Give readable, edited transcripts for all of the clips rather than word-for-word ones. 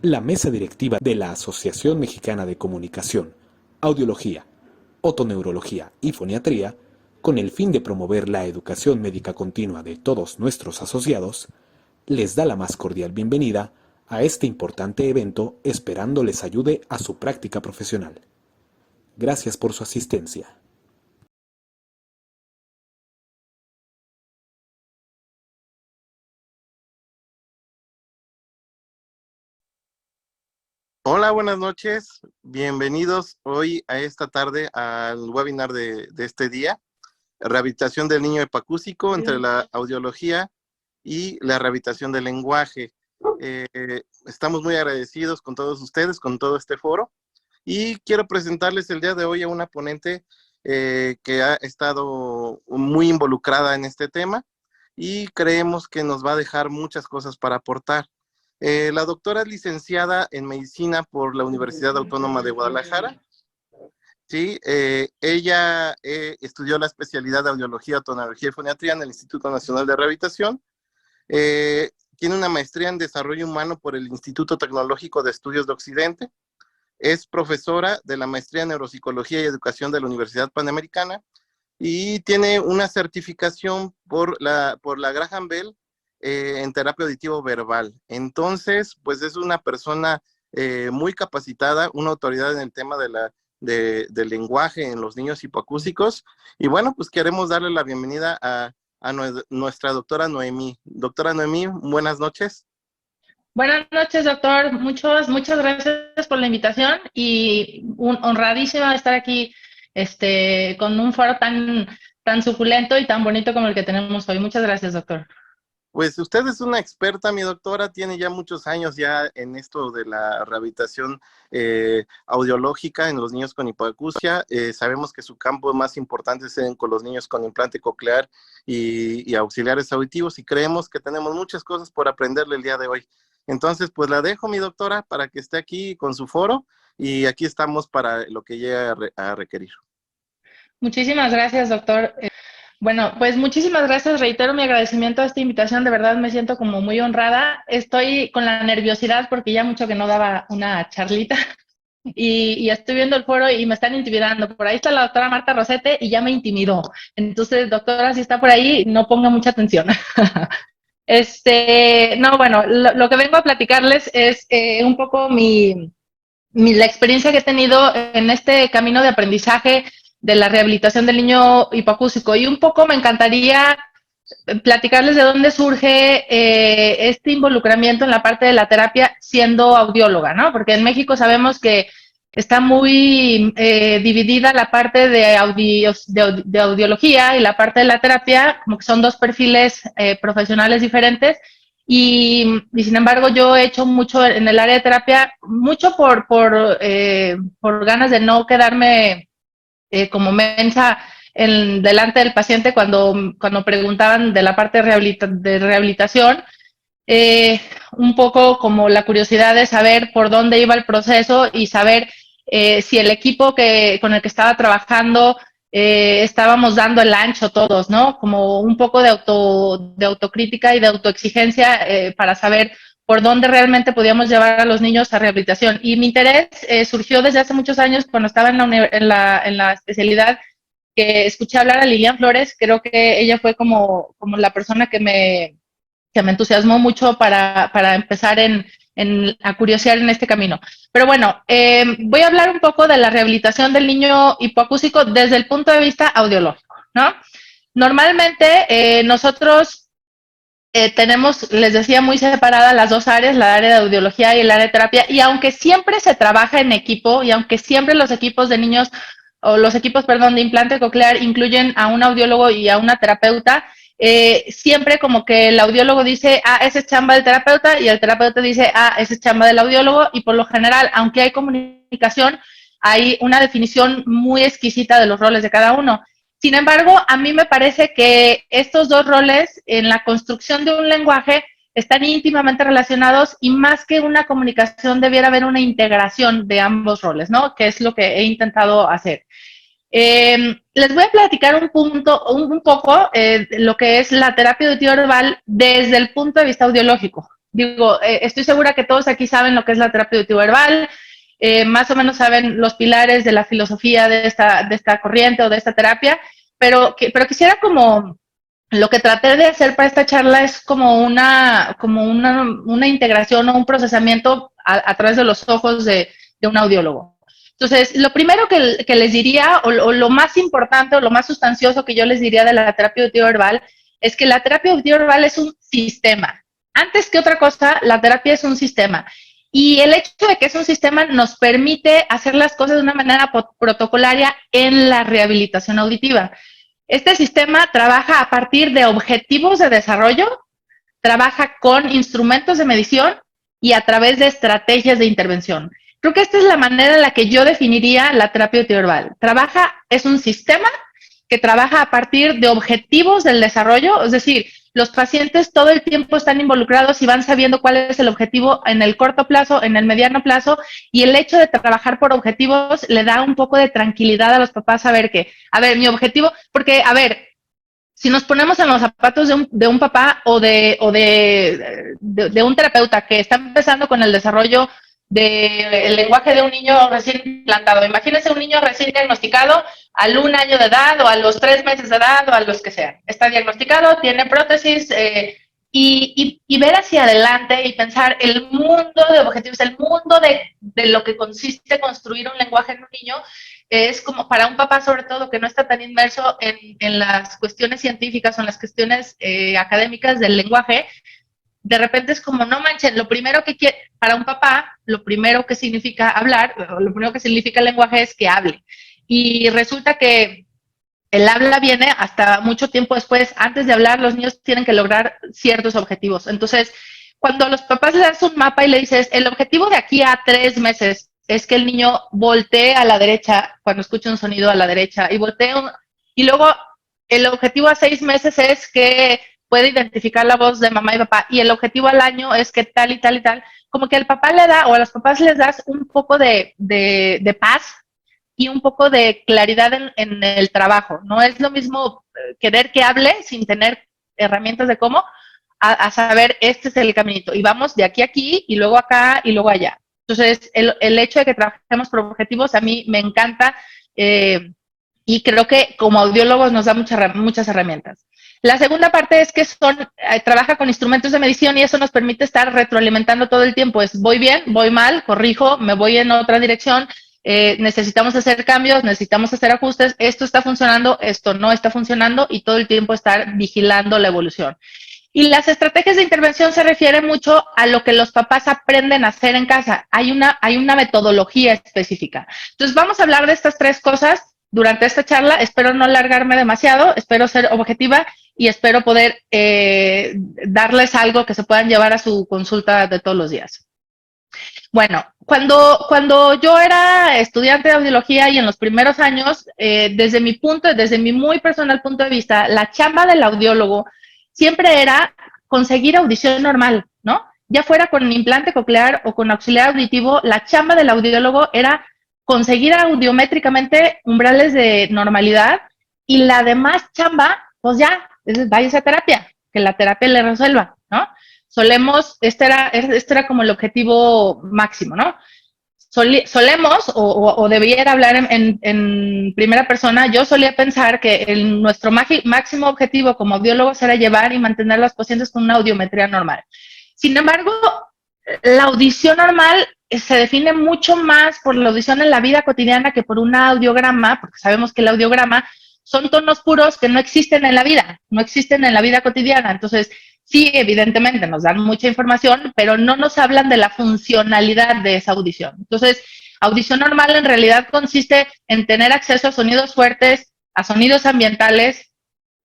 La mesa directiva de la Asociación Mexicana de Comunicación, Audiología, Otoneurología y Foniatría, con el fin de promover la educación médica continua de todos nuestros asociados, les da la más cordial bienvenida a este importante evento, esperando les ayude a su práctica profesional. Gracias por su asistencia. Hola, buenas noches. Bienvenidos hoy a esta tarde al webinar de este día, rehabilitación del niño hipacúsico entre la audiología y la rehabilitación del lenguaje. Estamos muy agradecidos con todos ustedes, con todo este foro, y quiero presentarles el día de hoy a una ponente que ha estado muy involucrada en este tema y creemos que nos va a dejar muchas cosas para aportar. La doctora es licenciada en medicina por la Universidad Autónoma de Guadalajara. Sí, ella estudió la especialidad de audiología, otonología y foniatría en el Instituto Nacional de Rehabilitación. Tiene una maestría en desarrollo humano por el Instituto Tecnológico de Estudios de Occidente. Es profesora de la maestría en neuropsicología y educación de la Universidad Panamericana y tiene una certificación por la Graham Bell en terapia auditivo verbal. Entonces, pues es una persona muy capacitada, una autoridad en el tema del lenguaje en los niños hipoacúsicos. Y bueno, pues queremos darle la bienvenida a nuestra doctora Noemí. Doctora Noemí, buenas noches. Buenas noches, doctor. Muchas gracias por la invitación y honradísima de estar aquí con un foro tan suculento y tan bonito como el que tenemos hoy. Muchas gracias, doctor. Pues usted es una experta, mi doctora, tiene ya muchos años ya en esto de la rehabilitación audiológica en los niños con hipoacusia. Sabemos que su campo más importante es con los niños con implante coclear y auxiliares auditivos, y creemos que tenemos muchas cosas por aprenderle el día de hoy. Entonces, pues la dejo, mi doctora, para que esté aquí con su foro, y aquí estamos para lo que llegue a requerir. Muchísimas gracias, doctor. Bueno, pues muchísimas gracias. Reitero mi agradecimiento a esta invitación. De verdad me siento como muy honrada. Estoy con la nerviosidad porque ya mucho que no daba una charlita. Y estoy viendo el foro y me están intimidando. Por ahí está la doctora Marta Rosete y ya me intimidó. Entonces, doctora, si está por ahí, no ponga mucha atención. No, bueno, lo que vengo a platicarles es un poco la experiencia que he tenido en este camino de aprendizaje de la rehabilitación del niño hipoacústico. Y un poco me encantaría platicarles de dónde surge este involucramiento en la parte de la terapia siendo audióloga, ¿no? Porque en México sabemos que está muy dividida la parte de audiología y la parte de la terapia, como que son dos perfiles profesionales diferentes. Y sin embargo, yo he hecho mucho en el área de terapia, mucho por ganas de no quedarme como mensa delante del paciente cuando preguntaban de la parte de rehabilitación, un poco como la curiosidad de saber por dónde iba el proceso y saber si el equipo con el que estaba trabajando estábamos dando el ancho todos, ¿no? Como un poco de autocrítica y de autoexigencia para saber por dónde realmente podíamos llevar a los niños a rehabilitación. Y mi interés surgió desde hace muchos años cuando estaba en la especialidad, que escuché hablar a Lilian Flores. Creo que ella fue como la persona que me entusiasmó mucho para empezar a curiosear en este camino. Pero bueno, voy a hablar un poco de la rehabilitación del niño hipoacústico desde el punto de vista audiológico, ¿no? Normalmente nosotros tenemos, les decía, muy separadas las dos áreas, la área de audiología y el área de terapia, y aunque siempre se trabaja en equipo, y aunque siempre los equipos de niños, o los equipos, perdón, de implante coclear incluyen a un audiólogo y a una terapeuta, siempre como que el audiólogo dice, ah, esa es chamba del terapeuta, y el terapeuta dice, ah, esa es chamba del audiólogo, y por lo general, aunque hay comunicación, hay una definición muy exquisita de los roles de cada uno. Sin embargo, a mí me parece que estos dos roles en la construcción de un lenguaje están íntimamente relacionados, y más que una comunicación debiera haber una integración de ambos roles, ¿no? Que es lo que he intentado hacer. Les voy a platicar un poco lo que es la terapia auditiva verbal desde el punto de vista audiológico. digo, estoy segura que todos aquí saben lo que es la terapia auditivo-verbal, más o menos saben los pilares de la filosofía de esta corriente o de esta terapia, pero quisiera como, lo que traté de hacer para esta charla es como una integración o un procesamiento a través de los ojos de un audiólogo. Entonces, lo primero que les diría, o lo más importante o lo más sustancioso que yo les diría de la terapia auditivo-verbal, es que la terapia auditivo-verbal es un sistema. Antes que otra cosa, la terapia es un sistema. Y el hecho de que es un sistema nos permite hacer las cosas de una manera protocolaria en la rehabilitación auditiva. Este sistema trabaja a partir de objetivos de desarrollo, trabaja con instrumentos de medición y a través de estrategias de intervención. Creo que esta es la manera en la que yo definiría la terapia auditivo-verbal. Es un sistema que trabaja a partir de objetivos del desarrollo, es decir, los pacientes todo el tiempo están involucrados y van sabiendo cuál es el objetivo en el corto plazo, en el mediano plazo, y el hecho de trabajar por objetivos le da un poco de tranquilidad a los papás saber que, a ver, mi objetivo, porque, a ver, si nos ponemos en los zapatos de un papá o de un terapeuta que está empezando con el desarrollo del lenguaje de un niño recién implantado. Imagínense un niño recién diagnosticado al 1 año de edad o a los 3 meses de edad o a los que sean. Está diagnosticado, tiene prótesis y ver hacia adelante y pensar el mundo de objetivos, el mundo de lo que consiste construir un lenguaje en un niño, es como para un papá sobre todo que no está tan inmerso en las cuestiones científicas o en las cuestiones académicas del lenguaje. De repente es como, no manchen, lo primero que quiere, para un papá, lo primero que significa hablar, lo primero que significa el lenguaje es que hable. Y resulta que el habla viene hasta mucho tiempo después. Antes de hablar, los niños tienen que lograr ciertos objetivos. Entonces, cuando a los papás les das un mapa y le dices, el objetivo de aquí a 3 meses es que el niño voltee a la derecha cuando escuche un sonido a la derecha y luego el objetivo a 6 meses es que puede identificar la voz de mamá y papá, y el objetivo al año es que tal y tal y tal, como que al papá le da, o a los papás les das un poco de paz y un poco de claridad en el trabajo. No es lo mismo querer que hable sin tener herramientas de cómo, a saber, este es el caminito, y vamos de aquí a aquí, y luego acá, y luego allá. Entonces, el hecho de que trabajemos por objetivos a mí me encanta, y creo que como audiólogos nos da muchas herramientas. La segunda parte es que trabaja con instrumentos de medición y eso nos permite estar retroalimentando todo el tiempo. Voy bien, voy mal, corrijo, me voy en otra dirección, necesitamos hacer cambios, necesitamos hacer ajustes, esto está funcionando, esto no está funcionando y todo el tiempo estar vigilando la evolución. Y las estrategias de intervención se refieren mucho a lo que los papás aprenden a hacer en casa. Hay una metodología específica. Entonces vamos a hablar de estas 3 cosas durante esta charla. Espero no alargarme demasiado, espero ser objetiva y espero poder darles algo que se puedan llevar a su consulta de todos los días. Bueno, cuando yo era estudiante de audiología y en los primeros años, desde mi muy personal punto de vista, la chamba del audiólogo siempre era conseguir audición normal, ¿no? Ya fuera con implante coclear o con auxiliar auditivo, la chamba del audiólogo era conseguir audiométricamente umbrales de normalidad y la demás chamba, pues ya, váyase a terapia, que la terapia le resuelva, ¿no? Este era como el objetivo máximo, ¿no? Solemos, o debiera hablar en primera persona, yo solía pensar que nuestro máximo objetivo como audiólogos era llevar y mantener a los pacientes con una audiometría normal. Sin embargo, la audición normal se define mucho más por la audición en la vida cotidiana que por un audiograma, porque sabemos que el audiograma son tonos puros que no existen en la vida cotidiana. Entonces, sí, evidentemente nos dan mucha información, pero no nos hablan de la funcionalidad de esa audición. Entonces, audición normal en realidad consiste en tener acceso a sonidos fuertes, a sonidos ambientales,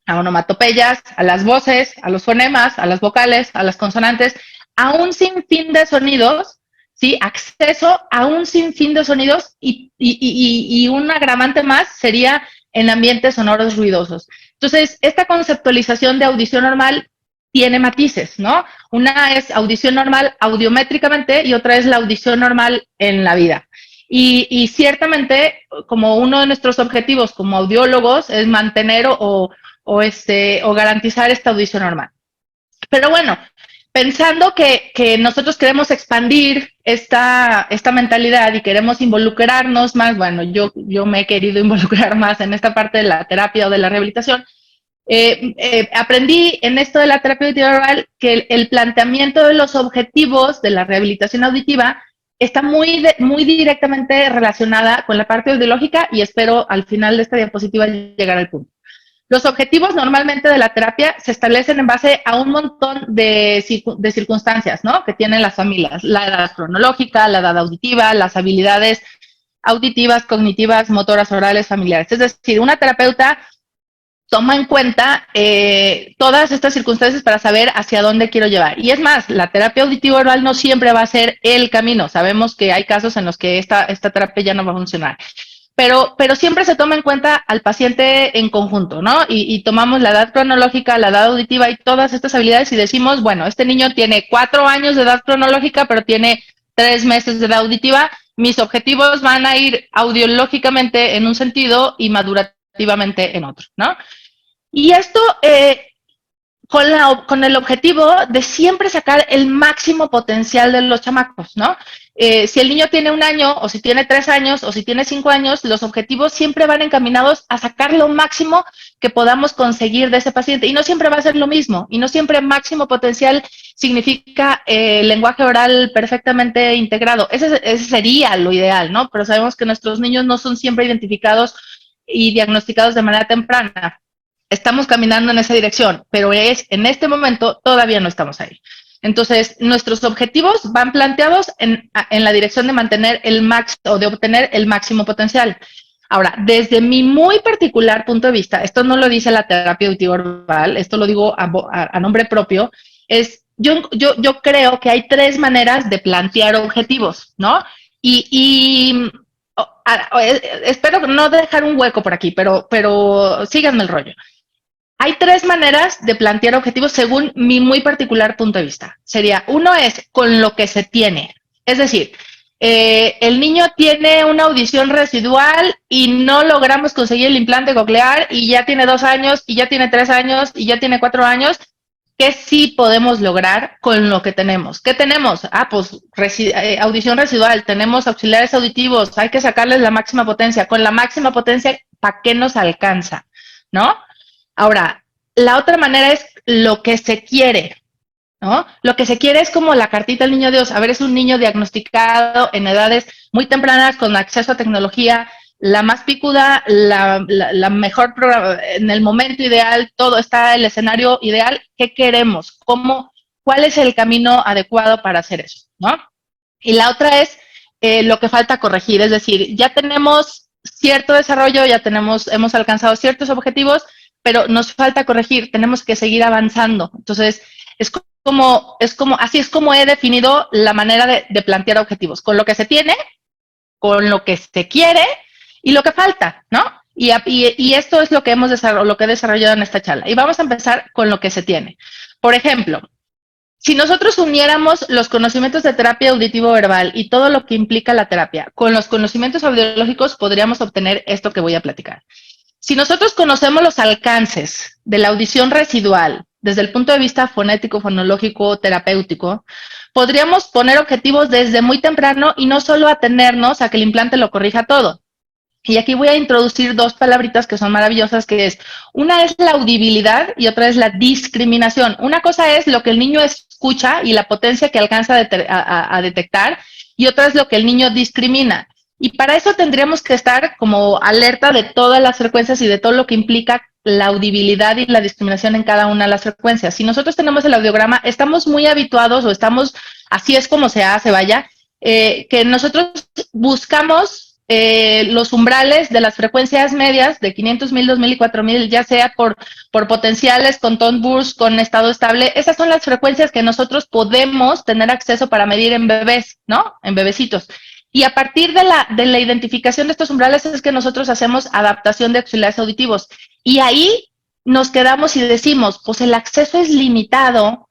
a onomatopeyas, a las voces, a los fonemas, a las vocales, a las consonantes, a un sinfín de sonidos, ¿sí? Acceso a un sinfín de sonidos y un agravante más sería en ambientes sonoros ruidosos. Entonces, esta conceptualización de audición normal tiene matices, ¿no? Una es audición normal audiométricamente y otra es la audición normal en la vida. Y ciertamente, como uno de nuestros objetivos como audiólogos es mantener o garantizar esta audición normal. Pero bueno, pensando que nosotros queremos expandir esta mentalidad y queremos involucrarnos más, bueno, yo me he querido involucrar más en esta parte de la terapia o de la rehabilitación. Aprendí en esto de la terapia auditiva verbal que el planteamiento de los objetivos de la rehabilitación auditiva está muy directamente relacionada con la parte audiológica y espero al final de esta diapositiva llegar al punto. Los objetivos normalmente de la terapia se establecen en base a un montón de circunstancias, ¿no? Que tienen las familias, la edad cronológica, la edad auditiva, las habilidades auditivas, cognitivas, motoras, orales, familiares. Es decir, una terapeuta toma en cuenta todas estas circunstancias para saber hacia dónde quiero llevar. Y es más, la terapia auditiva oral no siempre va a ser el camino. Sabemos que hay casos en los que esta terapia ya no va a funcionar. Pero siempre se toma en cuenta al paciente en conjunto, ¿no? Y tomamos la edad cronológica, la edad auditiva y todas estas habilidades y decimos, bueno, este niño tiene 4 años de edad cronológica, pero tiene 3 meses de edad auditiva. Mis objetivos van a ir audiológicamente en un sentido y madurativamente en otro, ¿no? Y esto con el objetivo de siempre sacar el máximo potencial de los chamacos, ¿no? Si el niño tiene 1 año, o si tiene 3 años, o si tiene 5 años, los objetivos siempre van encaminados a sacar lo máximo que podamos conseguir de ese paciente. Y no siempre va a ser lo mismo, y no siempre máximo potencial significa lenguaje oral perfectamente integrado. Ese sería lo ideal, ¿no? Pero sabemos que nuestros niños no son siempre identificados y diagnosticados de manera temprana. Estamos caminando en esa dirección, pero en este momento todavía no estamos ahí. Entonces, nuestros objetivos van planteados en la dirección de mantener el máximo o de obtener el máximo potencial. Ahora, desde mi muy particular punto de vista, esto no lo dice la terapia auditiva verbal, esto lo digo a nombre propio, yo creo que hay 3 maneras de plantear objetivos, ¿no? Espero no dejar un hueco por aquí, pero síganme el rollo. Hay 3 maneras de plantear objetivos según mi muy particular punto de vista. Sería, uno es con lo que se tiene. Es decir, el niño tiene una audición residual y no logramos conseguir el implante coclear y ya tiene 2 años, y ya tiene 3 años, y ya tiene 4 años. ¿Qué sí podemos lograr con lo que tenemos? ¿Qué tenemos? Pues audición residual, tenemos auxiliares auditivos, hay que sacarles la máxima potencia. Con la máxima potencia, ¿para qué nos alcanza? ¿No? Ahora, la otra manera es lo que se quiere, ¿no? Lo que se quiere es como la cartita del niño Dios. A ver, es un niño diagnosticado en edades muy tempranas con acceso a tecnología, la más picuda, la mejor programa, en el momento ideal, todo está el escenario ideal. ¿Qué queremos? ¿Cuál es el camino adecuado para hacer eso, ¿no? Y la otra es lo que falta corregir, es decir, ya tenemos cierto desarrollo, hemos alcanzado ciertos objetivos, pero nos falta corregir, tenemos que seguir avanzando. Entonces, así es como he definido la manera de plantear objetivos, con lo que se tiene, con lo que se quiere y lo que falta, ¿no? Y esto es lo que he desarrollado en esta charla. Y vamos a empezar con lo que se tiene. Por ejemplo, si nosotros uniéramos los conocimientos de terapia auditivo-verbal y todo lo que implica la terapia con los conocimientos audiológicos, podríamos obtener esto que voy a platicar. Si nosotros conocemos los alcances de la audición residual desde el punto de vista fonético, fonológico, terapéutico, podríamos poner objetivos desde muy temprano y no solo atenernos a que el implante lo corrija todo. Y aquí voy a introducir 2 palabritas que son maravillosas, que es, una es la audibilidad y otra es la discriminación. Una cosa es lo que el niño escucha y la potencia que alcanza a detectar, y otra es lo que el niño discrimina. Y para eso tendríamos que estar como alerta de todas las frecuencias y de todo lo que implica la audibilidad y la discriminación en cada una de las frecuencias. Si nosotros tenemos el audiograma, estamos muy habituados así es como se hace, vaya, que nosotros buscamos los umbrales de las frecuencias medias de 500,000, 2,000 y 4,000, ya sea por potenciales, con tone burst, con estado estable. Esas son las frecuencias que nosotros podemos tener acceso para medir en bebés, ¿no? En bebecitos. Y a partir de la identificación de estos umbrales es que nosotros hacemos adaptación de auxiliares auditivos. Y ahí nos quedamos y decimos, pues el acceso es limitado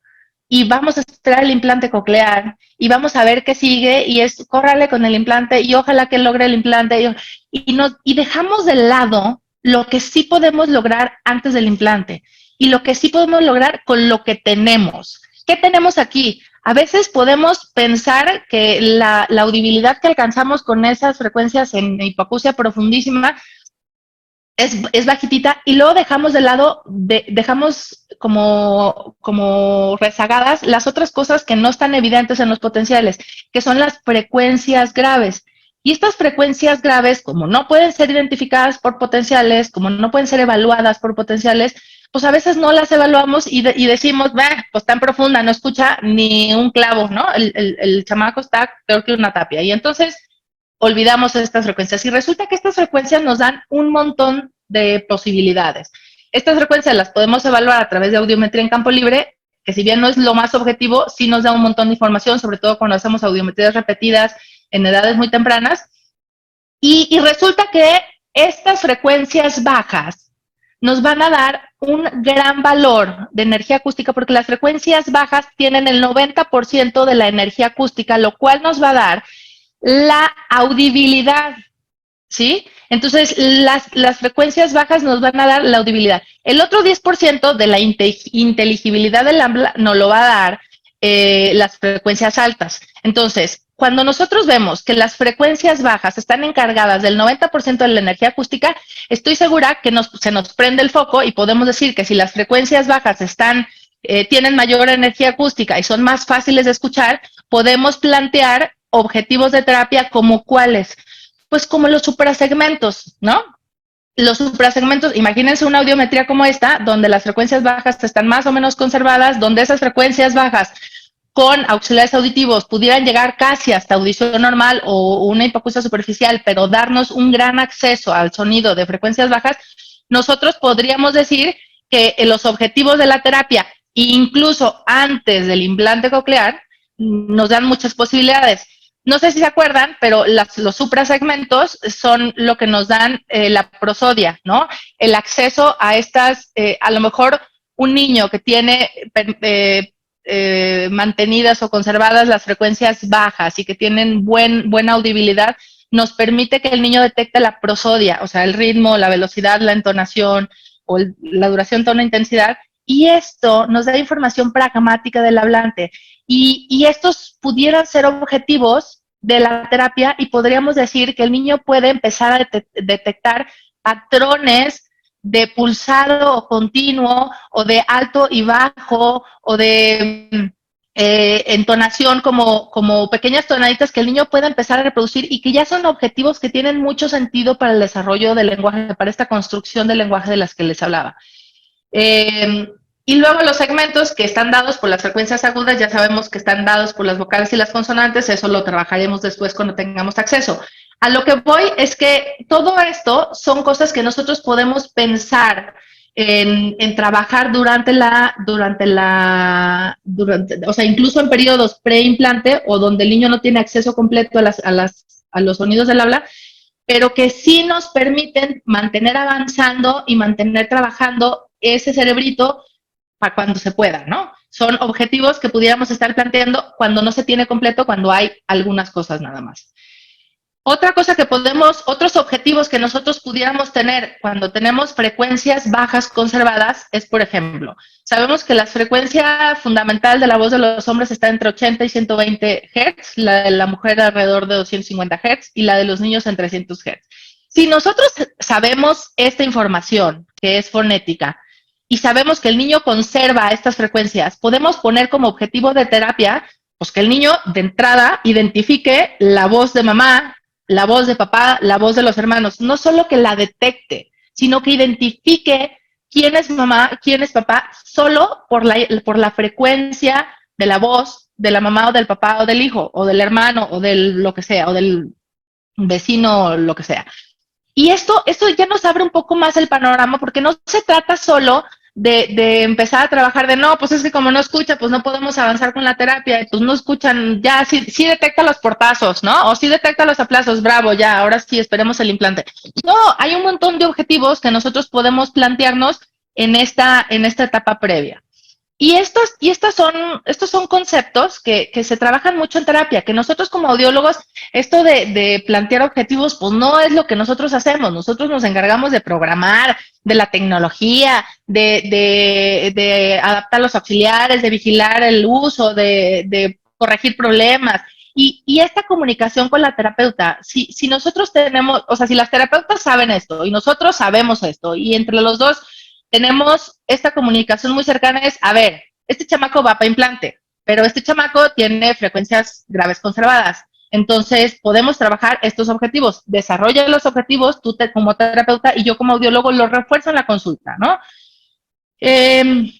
y vamos a esperar el implante coclear y vamos a ver qué sigue y córrale con el implante y ojalá que logre el implante. Y dejamos de lado lo que sí podemos lograr antes del implante y lo que sí podemos lograr con lo que tenemos. ¿Qué tenemos aquí? A veces podemos pensar que la audibilidad que alcanzamos con esas frecuencias en hipoacusia profundísima es bajitita y luego dejamos de lado, dejamos como rezagadas las otras cosas que no están evidentes en los potenciales, que son las frecuencias graves. Y estas frecuencias graves, como no pueden ser identificadas por potenciales, como no pueden ser evaluadas por potenciales, pues a veces no las evaluamos y decimos, pues tan profunda, no escucha ni un clavo, ¿no? El chamaco está peor que una tapia. Y entonces olvidamos estas frecuencias. Y resulta que estas frecuencias nos dan un montón de posibilidades. Estas frecuencias las podemos evaluar a través de audiometría en campo libre, que si bien no es lo más objetivo, sí nos da un montón de información, sobre todo cuando hacemos audiometrías repetidas en edades muy tempranas. Y resulta que estas frecuencias bajas nos van a dar un gran valor de energía acústica, porque las frecuencias bajas tienen el 90% de la energía acústica, lo cual nos va a dar la audibilidad, ¿sí? Entonces, las frecuencias bajas nos van a dar la audibilidad. El otro 10% de la inteligibilidad del habla nos lo va a dar las frecuencias altas. Entonces, cuando nosotros vemos que las frecuencias bajas están encargadas del 90% de la energía acústica, estoy segura que se nos prende el foco y podemos decir que si las frecuencias bajas tienen mayor energía acústica y son más fáciles de escuchar, podemos plantear objetivos de terapia como cuáles. Pues como los suprasegmentos, ¿no? Los suprasegmentos, imagínense una audiometría como esta, donde las frecuencias bajas están más o menos conservadas, donde esas frecuencias bajas con auxiliares auditivos pudieran llegar casi hasta audición normal o una hipoacusia superficial, pero darnos un gran acceso al sonido de frecuencias bajas, nosotros podríamos decir que los objetivos de la terapia, incluso antes del implante coclear, nos dan muchas posibilidades. No sé si se acuerdan, pero los suprasegmentos son lo que nos dan la prosodia, ¿no? El acceso a estas, a lo mejor un niño que tiene mantenidas o conservadas las frecuencias bajas y que tienen buena audibilidad, nos permite que el niño detecte la prosodia, o sea, el ritmo, la velocidad, la entonación o la duración, tono, intensidad, y esto nos da información pragmática del hablante. Y estos pudieran ser objetivos de la terapia y podríamos decir que el niño puede empezar a detectar patrones de pulsado continuo o de alto y bajo o de entonación como pequeñas tonaditas que el niño pueda empezar a reproducir y que ya son objetivos que tienen mucho sentido para el desarrollo del lenguaje, para esta construcción del lenguaje de las que les hablaba. Y luego los segmentos que están dados por las frecuencias agudas, ya sabemos que están dados por las vocales y las consonantes, eso lo trabajaremos después cuando tengamos acceso. A lo que voy es que todo esto son cosas que nosotros podemos pensar en trabajar o sea, incluso en periodos preimplante o donde el niño no tiene acceso completo a los sonidos del habla, pero que sí nos permiten mantener avanzando y mantener trabajando ese cerebrito para cuando se pueda, ¿no? Son objetivos que pudiéramos estar planteando cuando no se tiene completo, cuando hay algunas cosas nada más. Otros objetivos que nosotros pudiéramos tener cuando tenemos frecuencias bajas conservadas es, por ejemplo, sabemos que la frecuencia fundamental de la voz de los hombres está entre 80 y 120 Hz, la de la mujer alrededor de 250 Hz y la de los niños en 300 Hz. Si nosotros sabemos esta información, que es fonética, y sabemos que el niño conserva estas frecuencias, podemos poner como objetivo de terapia, pues que el niño de entrada identifique la voz de mamá, la voz de papá, la voz de los hermanos, no solo que la detecte, sino que identifique quién es mamá, quién es papá, solo por la frecuencia de la voz de la mamá o del papá o del hijo, o del hermano, o del lo que sea, o del vecino, o lo que sea. Y esto ya nos abre un poco más el panorama, porque no se trata solo de empezar a trabajar no, pues es que como no escucha, pues no podemos avanzar con la terapia, pues no escuchan, ya sí detecta los portazos, ¿no? O sí detecta los aplausos, bravo, ya, ahora sí, esperemos el implante. No, hay un montón de objetivos que nosotros podemos plantearnos en esta etapa previa. Y estos son conceptos que se trabajan mucho en terapia, que nosotros como audiólogos, esto de plantear objetivos, pues no es lo que nosotros hacemos. Nosotros nos encargamos de programar, de la tecnología, de adaptar los auxiliares, de vigilar el uso, de corregir problemas. Y esta comunicación con la terapeuta, si nosotros tenemos, o sea, si las terapeutas saben esto y nosotros sabemos esto, y entre los dos tenemos esta comunicación muy cercana, es, a ver, este chamaco va para implante, pero este chamaco tiene frecuencias graves conservadas. Entonces, podemos trabajar estos objetivos. Desarrolla los objetivos, como terapeuta y yo como audiólogo los refuerzo en la consulta, ¿no? Eh,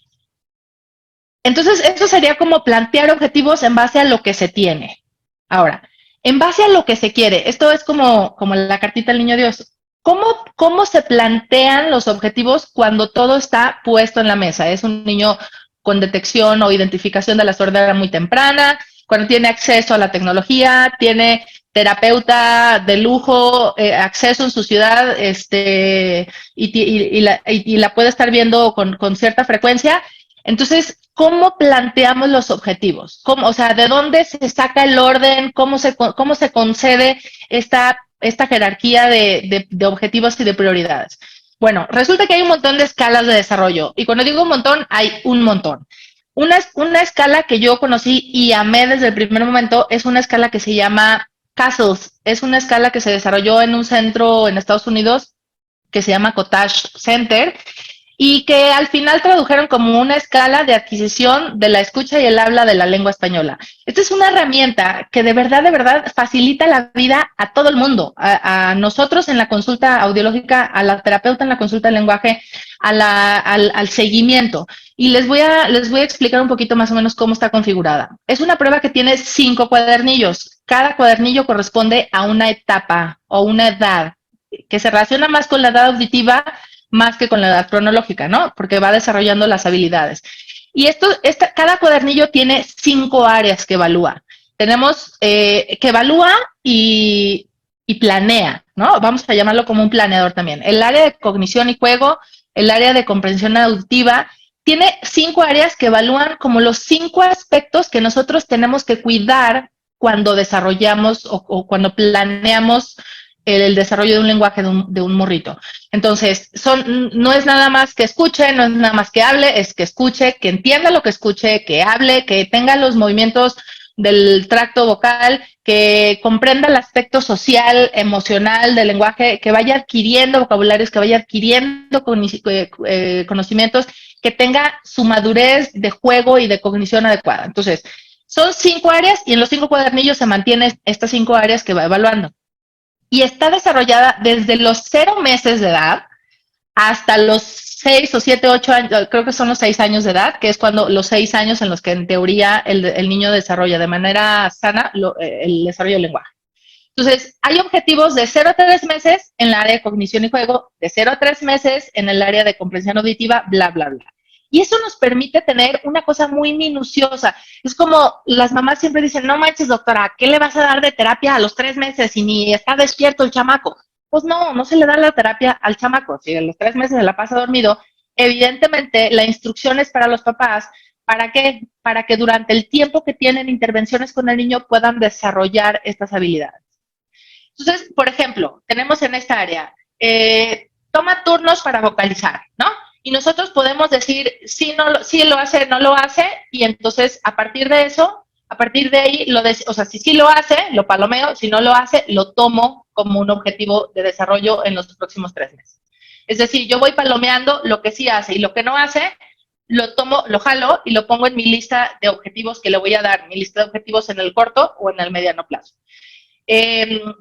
entonces, esto sería como plantear objetivos en base a lo que se tiene. Ahora, en base a lo que se quiere, esto es como la cartita del niño Dios. ¿Cómo se plantean los objetivos cuando todo está puesto en la mesa? Es un niño con detección o identificación de la sordera muy temprana, cuando tiene acceso a la tecnología, tiene terapeuta de lujo, acceso en su ciudad, y la puede estar viendo con cierta frecuencia. Entonces, ¿cómo planteamos los objetivos? O sea, ¿de dónde se saca el orden? ¿Cómo se concede esta jerarquía de objetivos y de prioridades? Bueno, resulta que hay un montón de escalas de desarrollo. Y cuando digo un montón, hay un montón. Una escala que yo conocí y amé desde el primer momento es una escala que se llama Castles. Es una escala que se desarrolló en un centro en Estados Unidos que se llama Cottage Center y que al final tradujeron como una escala de adquisición de la escucha y el habla de la lengua española. Esta es una herramienta que de verdad facilita la vida a todo el mundo, a nosotros en la consulta audiológica, a la terapeuta en la consulta de lenguaje, al seguimiento. Y les voy a explicar un poquito más o menos cómo está configurada. Es una prueba que tiene 5 cuadernillos. Cada cuadernillo corresponde a una etapa o una edad que se relaciona más con la edad auditiva más que con la edad cronológica, ¿no? Porque va desarrollando las habilidades. Y cada cuadernillo tiene 5 áreas que evalúa. Tenemos que evalúa y planea, ¿no? Vamos a llamarlo como un planeador también. El área de cognición y juego, el área de comprensión auditiva, tiene 5 áreas que evalúan como los 5 aspectos que nosotros tenemos que cuidar cuando desarrollamos o cuando planeamos el desarrollo de un lenguaje de un morrito. Entonces, no es nada más que escuche, no es nada más que hable, es que escuche, que entienda lo que escuche, que hable, que tenga los movimientos del tracto vocal, que comprenda el aspecto social, emocional del lenguaje, que vaya adquiriendo vocabularios, que vaya adquiriendo conocimientos, que tenga su madurez de juego y de cognición adecuada. Entonces, son 5 áreas y en los 5 cuadernillos se mantienen estas 5 áreas que va evaluando. Y está desarrollada desde los 0 meses de edad hasta los 6 o 7, 8 años, creo que son los 6 años de edad, que es cuando los 6 años en los que en teoría el niño desarrolla de manera sana el desarrollo del lenguaje. Entonces, hay objetivos de 0 a 3 meses en el área de cognición y juego, de 0 a 3 meses en el área de comprensión auditiva, bla, bla, bla. Y eso nos permite tener una cosa muy minuciosa. Es como las mamás siempre dicen, no manches, doctora, ¿qué le vas a dar de terapia a los 3 meses y ni está despierto el chamaco? Pues no se le da la terapia al chamaco. Si a los 3 meses se la pasa dormido, evidentemente la instrucción es para los papás. ¿Para qué? Para que durante el tiempo que tienen intervenciones con el niño puedan desarrollar estas habilidades. Entonces, por ejemplo, tenemos en esta área, toma turnos para vocalizar, ¿no? Y nosotros podemos decir si lo hace, no lo hace, y entonces a partir de eso, a partir de ahí, o sea, si sí lo hace, lo palomeo, si no lo hace, lo tomo como un objetivo de desarrollo en los próximos 3 meses. Es decir, yo voy palomeando lo que sí hace y lo que no hace, lo tomo, lo jalo y lo pongo en mi lista de objetivos que le voy a dar, mi lista de objetivos en el corto o en el mediano plazo.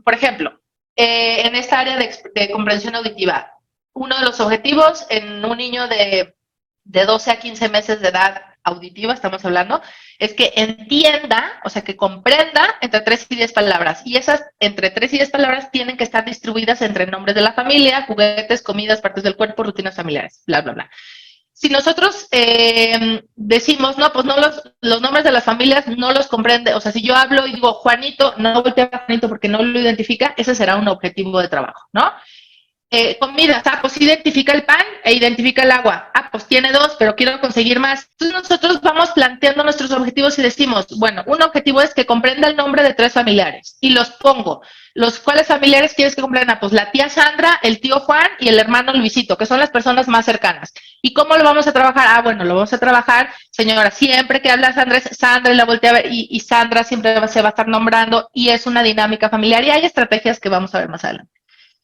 Por ejemplo, en esta área de comprensión auditiva, uno de los objetivos en un niño de 12 a 15 meses de edad auditiva, estamos hablando, es que entienda, o sea, que comprenda entre 3 y 10 palabras. Y esas entre 3 y 10 palabras tienen que estar distribuidas entre nombres de la familia, juguetes, comidas, partes del cuerpo, rutinas familiares, bla, bla, bla. Si nosotros decimos, no, pues no los nombres de las familias no los comprende, o sea, si yo hablo y digo Juanito, no voltea a Juanito porque no lo identifica, ese será un objetivo de trabajo, ¿no? Comida, pues identifica el pan e identifica el agua. Pues tiene 2, pero quiero conseguir más. Entonces nosotros vamos planteando nuestros objetivos y decimos, bueno, un objetivo es que comprenda el nombre de 3 familiares y los pongo. ¿Cuáles familiares quieres que comprenda? Pues la tía Sandra, el tío Juan y el hermano Luisito, que son las personas más cercanas. ¿Y cómo lo vamos a trabajar? Bueno, lo vamos a trabajar, señora, siempre que habla Sandra es Sandra y la voltea a ver y Sandra siempre se va a estar nombrando y es una dinámica familiar y hay estrategias que vamos a ver más adelante.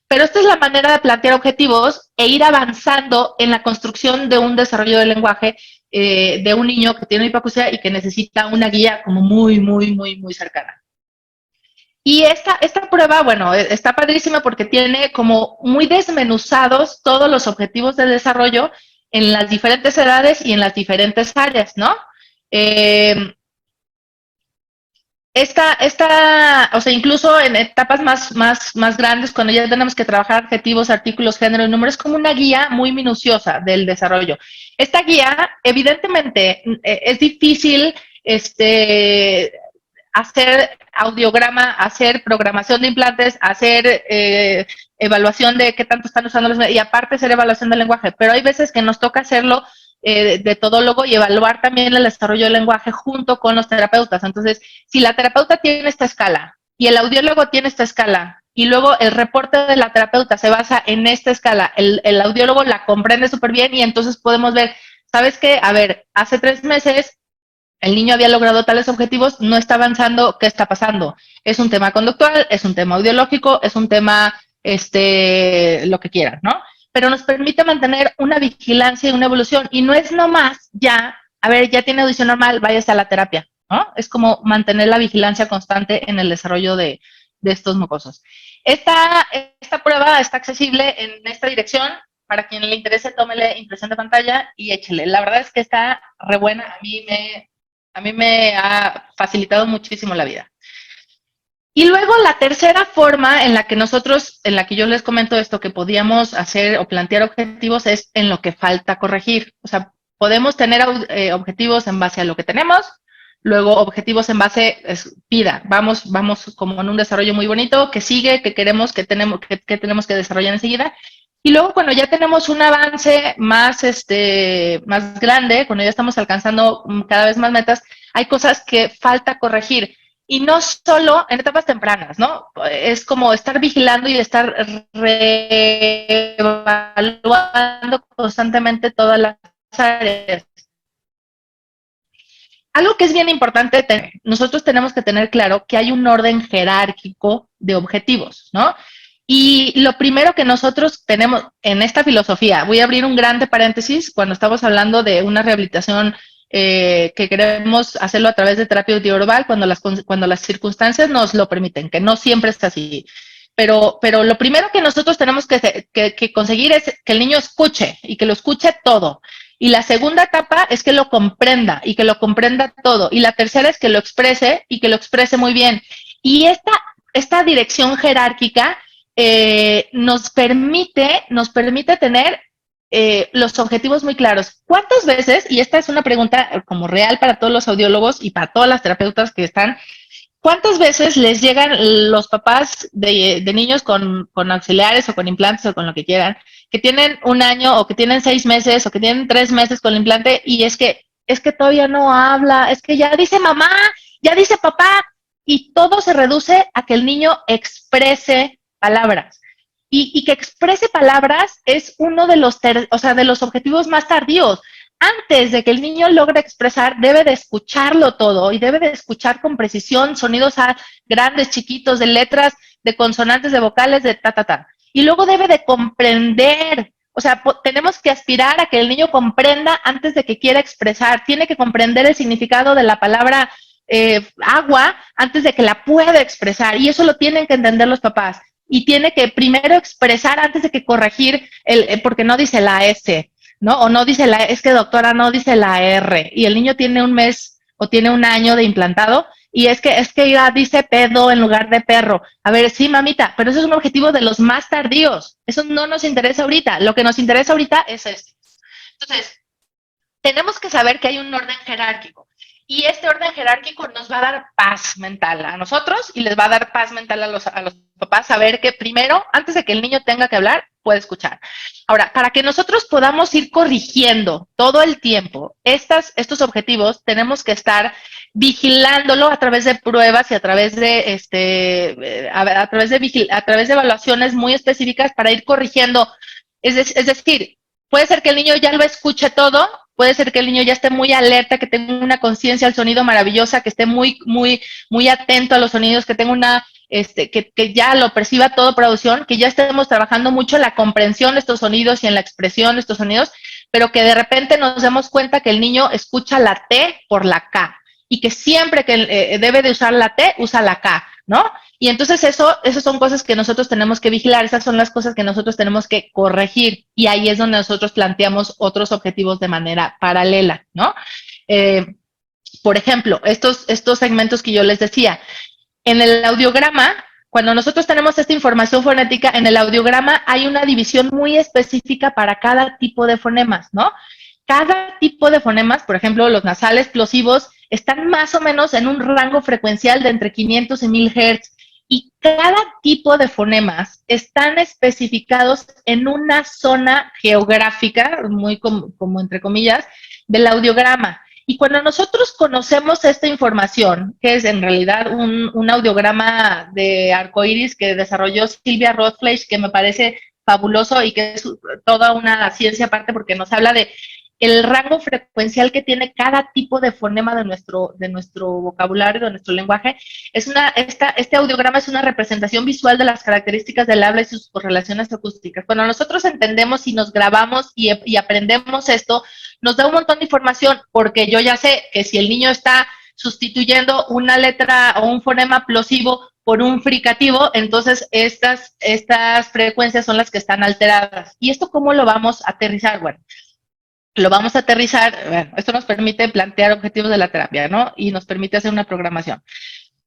Pero esta es la manera de plantear objetivos e ir avanzando en la construcción de un desarrollo del lenguaje de un niño que tiene hipoacusia y que necesita una guía como muy, muy, muy, muy cercana. Y esta prueba, bueno, está padrísima porque tiene como muy desmenuzados todos los objetivos de desarrollo en las diferentes edades y en las diferentes áreas, ¿no? O sea, incluso en etapas más grandes, cuando ya tenemos que trabajar adjetivos, artículos, género y número, es como una guía muy minuciosa del desarrollo. Esta guía, evidentemente, es difícil hacer audiograma, hacer programación de implantes, hacer evaluación de qué tanto están usando los y aparte hacer evaluación del lenguaje, pero hay veces que nos toca hacerlo de todólogo y evaluar también el desarrollo del lenguaje junto con los terapeutas. Entonces, si la terapeuta tiene esta escala y el audiólogo tiene esta escala y luego el reporte de la terapeuta se basa en esta escala, el audiólogo la comprende súper bien y entonces podemos ver, ¿sabes qué? A ver, hace 3 meses el niño había logrado tales objetivos, no está avanzando, ¿qué está pasando? Es un tema conductual, es un tema audiológico, es un tema, lo que quieran, ¿no? Pero nos permite mantener una vigilancia y una evolución. Y no es nomás ya, a ver, ya tiene audición normal, váyase a la terapia, ¿no? Es como mantener la vigilancia constante en el desarrollo de estos mocosos. Esta prueba está accesible en esta dirección. Para quien le interese, tómele impresión de pantalla y échele. La verdad es que está re buena. A mí me ha facilitado muchísimo la vida. Y luego la tercera forma en la que yo les comento esto, que podíamos hacer o plantear objetivos es en lo que falta corregir. O sea, podemos tener objetivos en base a lo que tenemos, luego objetivos en base, vamos como en un desarrollo muy bonito, que sigue, que tenemos que desarrollar enseguida. Y luego cuando ya tenemos un avance más grande, cuando ya estamos alcanzando cada vez más metas, hay cosas que falta corregir. Y no solo en etapas tempranas, ¿no? Es como estar vigilando y estar reevaluando constantemente todas las áreas. Algo que es bien importante, nosotros tenemos que tener claro que hay un orden jerárquico de objetivos, ¿no? Y lo primero que nosotros tenemos en esta filosofía, voy a abrir un grande paréntesis cuando estamos hablando de una rehabilitación que queremos hacerlo a través de terapia audioverbal cuando las circunstancias nos lo permiten, que no siempre es así. Pero lo primero que nosotros tenemos que conseguir es que el niño escuche y que lo escuche todo. Y la segunda etapa es que lo comprenda y que lo comprenda todo. Y la tercera es que lo exprese y que lo exprese muy bien. Y esta dirección jerárquica nos permite tener los objetivos muy claros. ¿Cuántas veces, y esta es una pregunta como real para todos los audiólogos y para todas las terapeutas que están, ¿cuántas veces les llegan los papás de niños con auxiliares o con implantes o con lo que quieran, que tienen 1 año o que tienen 6 meses o que tienen 3 meses con el implante y es que todavía no habla, es que ya dice mamá, ya dice papá, y todo se reduce a que el niño exprese palabras. Y que exprese palabras es uno de los objetivos más tardíos. Antes de que el niño logre expresar, debe de escucharlo todo y debe de escuchar con precisión sonidos grandes, chiquitos, de letras, de consonantes, de vocales, de ta. Y luego debe de comprender. O sea, tenemos que aspirar a que el niño comprenda antes de que quiera expresar. Tiene que comprender el significado de la palabra agua antes de que la pueda expresar. Y eso lo tienen que entender los papás. Y tiene que primero expresar antes de que corregir, porque no dice la S, ¿no? O no dice es que doctora no dice la R. Y el niño tiene 1 mes o tiene 1 año de implantado y es que ya dice pedo en lugar de perro. A ver, sí, mamita, pero eso es un objetivo de los más tardíos. Eso no nos interesa ahorita. Lo que nos interesa ahorita es esto. Entonces, tenemos que saber que hay un orden jerárquico. Y este orden jerárquico nos va a dar paz mental a nosotros y les va a dar paz mental a los papás, saber que primero, antes de que el niño tenga que hablar, puede escuchar. Ahora, para que nosotros podamos ir corrigiendo todo el tiempo estos objetivos, tenemos que estar vigilándolo a través de pruebas y a través de a través de evaluaciones muy específicas para ir corrigiendo. Es decir, puede ser que el niño ya lo escuche todo, puede ser que el niño ya esté muy alerta, que tenga una conciencia al sonido maravillosa, que esté muy atento a los sonidos, que tenga que ya lo perciba todo producción, que ya estemos trabajando mucho en la comprensión de estos sonidos y en la expresión de estos sonidos, pero que de repente nos demos cuenta que el niño escucha la T por la K y que siempre que debe de usar la T, usa la K, ¿no? Y entonces esas son cosas que nosotros tenemos que vigilar, esas son las cosas que nosotros tenemos que corregir y ahí es donde nosotros planteamos otros objetivos de manera paralela, ¿no? Por ejemplo, estos segmentos que yo les decía, en el audiograma, cuando nosotros tenemos esta información fonética, en el audiograma hay una división muy específica para cada tipo de fonemas, ¿no? Cada tipo de fonemas, por ejemplo, los nasales plosivos, están más o menos en un rango frecuencial de entre 500 y 1000 Hz. Y cada tipo de fonemas están especificados en una zona geográfica, muy como entre comillas, del audiograma. Y cuando nosotros conocemos esta información, que es en realidad un audiograma de arcoíris que desarrolló Silvia Rothfleisch, que me parece fabuloso y que es toda una ciencia aparte porque nos habla de el rango frecuencial que tiene cada tipo de fonema de nuestro vocabulario, de nuestro lenguaje. Este audiograma es una representación visual de las características del habla y sus correlaciones acústicas. Cuando nosotros entendemos y nos grabamos y aprendemos esto, nos da un montón de información, porque yo ya sé que si el niño está sustituyendo una letra o un fonema plosivo por un fricativo, entonces estas frecuencias son las que están alteradas. ¿Y esto cómo lo vamos a aterrizar? Bueno, lo vamos a aterrizar, bueno, esto nos permite plantear objetivos de la terapia, ¿no? Y nos permite hacer una programación.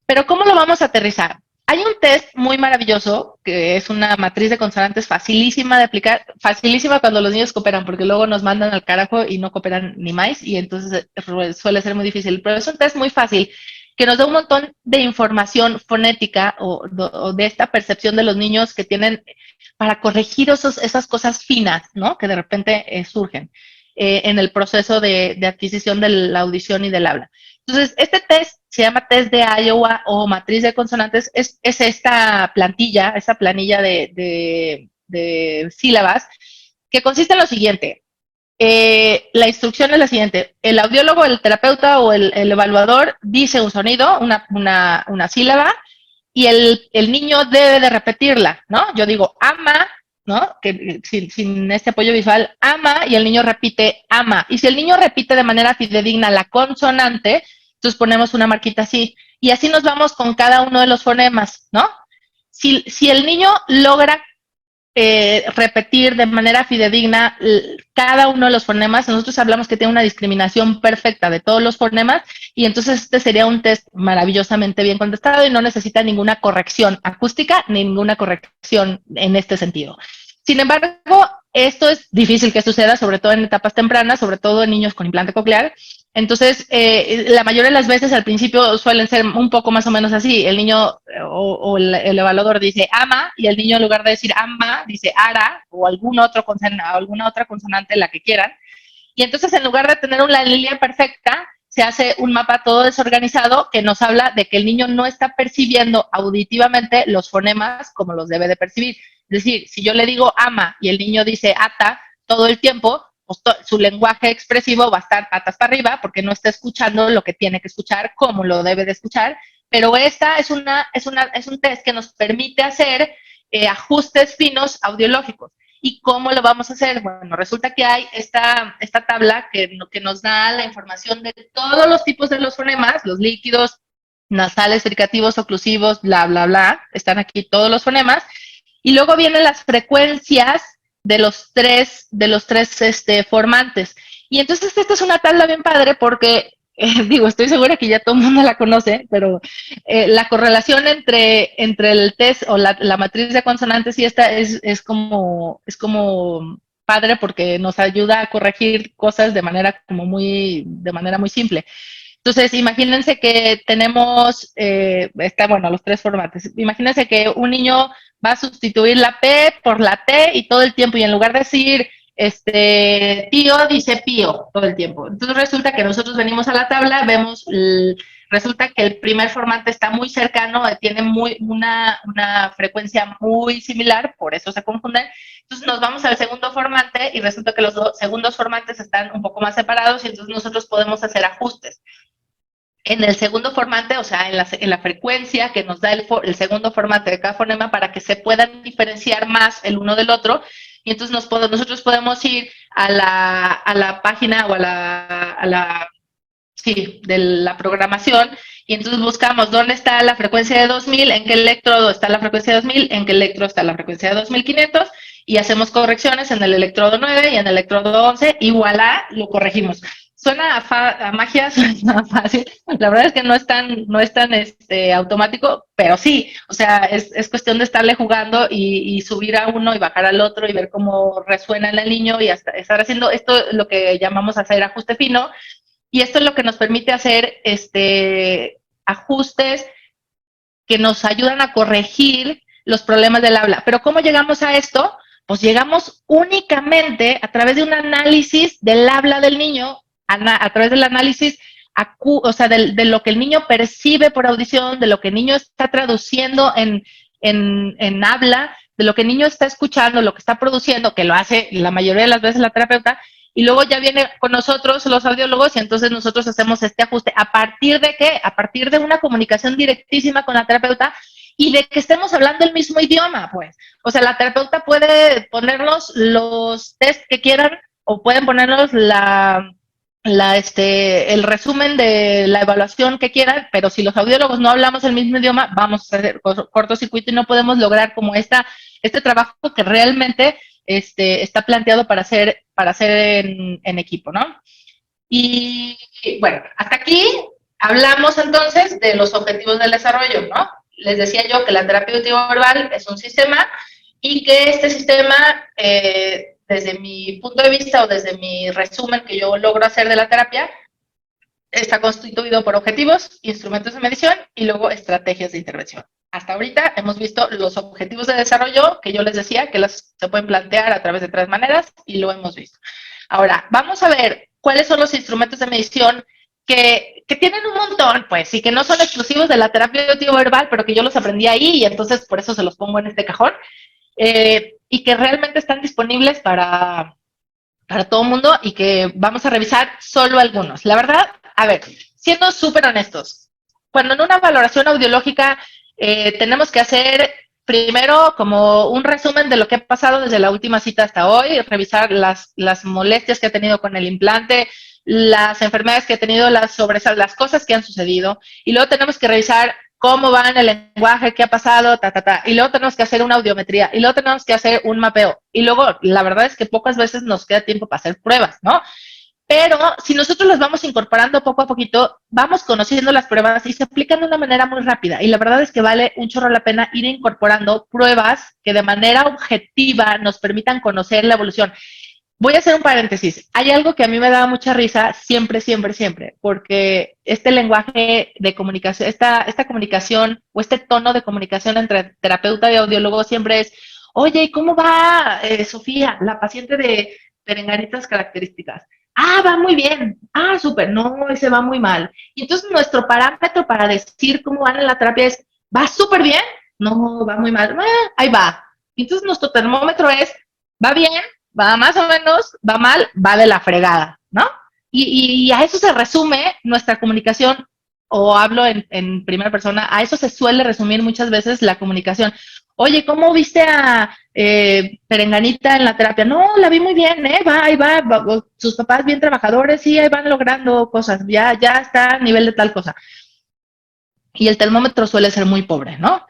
Pero ¿cómo lo vamos a aterrizar? Hay un test muy maravilloso, que es una matriz de consonantes facilísima de aplicar, facilísima cuando los niños cooperan, porque luego nos mandan al carajo y no cooperan ni más, y entonces suele ser muy difícil. Pero es un test muy fácil, que nos da un montón de información fonética o de esta percepción de los niños que tienen para corregir esas cosas finas, ¿no? Que de repente surgen en el proceso de adquisición de la audición y del habla. Entonces, este test se llama test de Iowa o matriz de consonantes, es esta plantilla, esa planilla de sílabas, que consiste en lo siguiente. La instrucción es la siguiente. El audiólogo, el terapeuta o el evaluador dice un sonido, una sílaba, y el niño debe de repetirla, ¿no? Yo digo ama, ¿no? Que sin este apoyo visual, ama, y el niño repite ama. Y si el niño repite de manera fidedigna la consonante, entonces ponemos una marquita así. Y así nos vamos con cada uno de los fonemas, ¿no? Si el niño logra repetir de manera fidedigna cada uno de los fonemas, nosotros hablamos que tiene una discriminación perfecta de todos los fonemas, y entonces este sería un test maravillosamente bien contestado y no necesita ninguna corrección acústica ni ninguna corrección en este sentido. Sin embargo, esto es difícil que suceda, sobre todo en etapas tempranas, sobre todo en niños con implante coclear. Entonces, la mayoría de las veces al principio suelen ser un poco más o menos así. El niño o el evaluador dice ama, y el niño en lugar de decir ama, dice ara o alguna otra consonante, la que quieran. Y entonces, en lugar de tener una línea perfecta, se hace un mapa todo desorganizado que nos habla de que el niño no está percibiendo auditivamente los fonemas como los debe de percibir. Es decir, si yo le digo ama y el niño dice ata todo el tiempo, pues su lenguaje expresivo va a estar patas para arriba porque no está escuchando lo que tiene que escuchar como lo debe de escuchar. Pero esta es un test que nos permite hacer ajustes finos audiológicos. ¿Y cómo lo vamos a hacer? Bueno, resulta que hay esta tabla que nos da la información de todos los tipos de los fonemas, los líquidos, nasales, fricativos, oclusivos, bla, bla, bla. Están aquí todos los fonemas. Y luego vienen las frecuencias de los tres formantes. Y entonces esta es una tabla bien padre porque, digo, estoy segura que ya todo el mundo la conoce, pero la correlación entre el test o la matriz de consonantes y esta es como padre porque nos ayuda a corregir cosas de manera muy simple. Entonces, imagínense que tenemos, los 3 formatos. Imagínense que un niño va a sustituir la P por la T y todo el tiempo, y en lugar de decir tío, dice pío todo el tiempo. Entonces resulta que nosotros venimos a la tabla, resulta que el primer formante está muy cercano, tiene una frecuencia muy similar, por eso se confunden. Entonces nos vamos al segundo formante y resulta que los segundos formantes están un poco más separados y entonces nosotros podemos hacer ajustes. En el segundo formante, o sea, en la frecuencia que nos da el segundo formante de cada fonema para que se puedan diferenciar más el uno del otro. Y entonces nosotros podemos ir a la página o de la programación, y entonces buscamos dónde está la frecuencia de 2000, en qué electrodo está la frecuencia de 2000, en qué electrodo está la frecuencia de 2500, y hacemos correcciones en el electrodo 9 y en el electrodo 11, y voilà, lo corregimos. Suena a magia, suena fácil. La verdad es que no es tan automático, pero sí, o sea, es cuestión de estarle jugando y subir a uno y bajar al otro y ver cómo resuena en el niño y hasta estar haciendo esto, lo que llamamos hacer ajuste fino, y esto es lo que nos permite hacer ajustes que nos ayudan a corregir los problemas del habla. Pero ¿cómo llegamos a esto? Pues llegamos únicamente a través de un análisis del habla del niño, a través del análisis, o sea, de lo que el niño percibe por audición, de lo que el niño está traduciendo en habla, de lo que el niño está escuchando, lo que está produciendo, que lo hace la mayoría de las veces la terapeuta, y luego ya viene con nosotros los audiólogos y entonces nosotros hacemos este ajuste. ¿A partir de qué? A partir de una comunicación directísima con la terapeuta y de que estemos hablando el mismo idioma, pues. O sea, la terapeuta puede ponernos los test que quieran o pueden ponernos el resumen de la evaluación que quieran, pero si los audiólogos no hablamos el mismo idioma, vamos a hacer cortocircuito y no podemos lograr como este trabajo que realmente está planteado para hacer en equipo, ¿no? Y bueno, hasta aquí hablamos entonces de los objetivos del desarrollo, ¿no? Les decía yo que la terapia auditivo-verbal es un sistema y que este sistema, desde mi punto de vista o desde mi resumen que yo logro hacer de la terapia, está constituido por objetivos, instrumentos de medición y luego estrategias de intervención. Hasta ahorita hemos visto los objetivos de desarrollo que yo les decía que se pueden plantear a través de 3 maneras y lo hemos visto. Ahora, vamos a ver cuáles son los instrumentos de medición que tienen un montón, pues, y que no son exclusivos de la terapia auditivo-verbal, pero que yo los aprendí ahí y entonces por eso se los pongo en este cajón, y que realmente están disponibles para todo el mundo y que vamos a revisar solo algunos. La verdad, a ver, siendo súper honestos, cuando en una valoración audiológica tenemos que hacer primero como un resumen de lo que ha pasado desde la última cita hasta hoy, revisar las molestias que ha tenido con el implante, las enfermedades que ha tenido, las cosas que han sucedido, y luego tenemos que revisar cómo va en el lenguaje, qué ha pasado, y luego tenemos que hacer una audiometría, y luego tenemos que hacer un mapeo, y luego la verdad es que pocas veces nos queda tiempo para hacer pruebas, ¿no? Pero si nosotros las vamos incorporando poco a poquito, vamos conociendo las pruebas y se aplican de una manera muy rápida. Y la verdad es que vale un chorro la pena ir incorporando pruebas que de manera objetiva nos permitan conocer la evolución. Voy a hacer un paréntesis. Hay algo que a mí me da mucha risa siempre, porque este lenguaje de comunicación, esta comunicación o este tono de comunicación entre terapeuta y audiólogo siempre es, oye, ¿cómo va Sofía, la paciente de perenganitas características? Ah, va muy bien. Ah, súper. No, ese va muy mal. Y entonces nuestro parámetro para decir cómo van en la terapia es, ¿va súper bien? No, va muy mal. Ahí va. Y entonces nuestro termómetro es, ¿va bien? Va más o menos, va mal, va de la fregada, ¿no? Y a eso se resume nuestra comunicación, o hablo en primera persona, a eso se suele resumir muchas veces la comunicación. Oye, ¿cómo viste a Perenganita en la terapia? No, la vi muy bien, va, ahí va, sus papás bien trabajadores, sí, ahí van logrando cosas, ya está a nivel de tal cosa. Y el termómetro suele ser muy pobre, ¿no?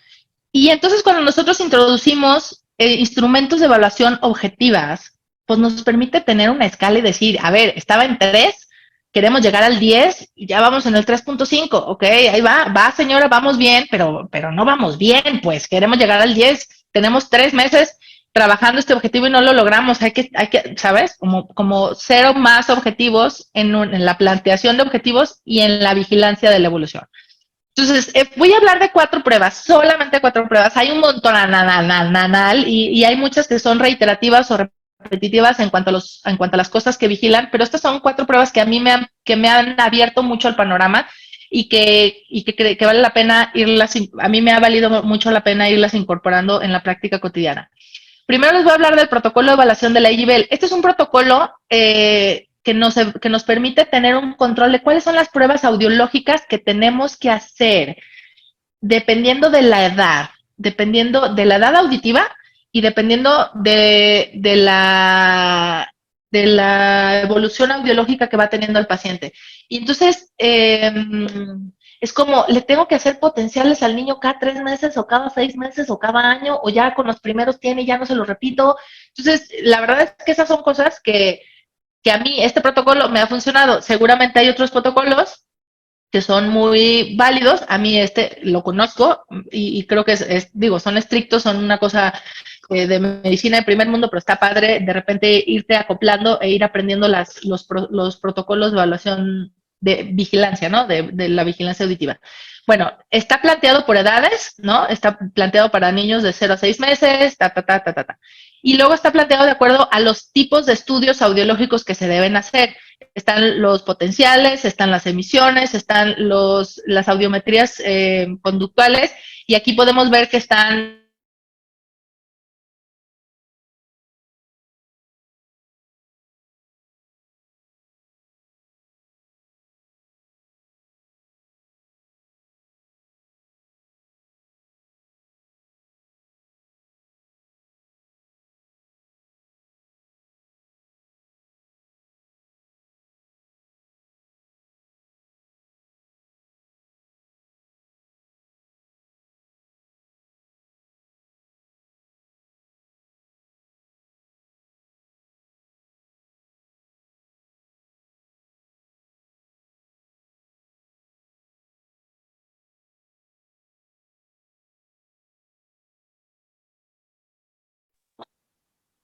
Y entonces cuando nosotros introducimos instrumentos de evaluación objetivas, pues nos permite tener una escala y decir, a ver, estaba en 3, queremos llegar al 10 y ya vamos en el 3.5, ok, ahí va señora, vamos bien, pero no vamos bien, pues queremos llegar al 10, tenemos 3 meses trabajando este objetivo y no lo logramos. Hay que ¿sabes? Como cero más objetivos en la planteación de objetivos y en la vigilancia de la evolución. Entonces, voy a hablar de 4 pruebas, solamente 4 pruebas. Hay un montón y hay muchas que son reiterativas o repetitivas en cuanto a las cosas que vigilan, pero estas son 4 pruebas que a mí me han abierto mucho el panorama y que vale la pena a mí me ha valido mucho la pena irlas incorporando en la práctica cotidiana. Primero les voy a hablar del protocolo de evaluación de la IGBEL. Este es un protocolo que nos permite tener un control de cuáles son las pruebas audiológicas que tenemos que hacer dependiendo de la edad auditiva y dependiendo de la evolución audiológica que va teniendo el paciente. Y entonces, es como, le tengo que hacer potenciales al niño cada 3 meses o cada 6 meses o cada año, o ya con los primeros tiene y ya no se lo repito. Entonces, la verdad es que esas son cosas que a mí este protocolo me ha funcionado. Seguramente hay otros protocolos que son muy válidos. A mí este lo conozco y creo que digo, son estrictos, son una cosa de medicina de primer mundo, pero está padre de repente irte acoplando e ir aprendiendo los protocolos de evaluación de vigilancia, ¿no? De la vigilancia auditiva. Bueno, está planteado por edades, ¿no? Está planteado para niños de 0 a 6 meses, Y luego está planteado de acuerdo a los tipos de estudios audiológicos que se deben hacer. Están los potenciales, están las emisiones, están las audiometrías conductuales, y aquí podemos ver que están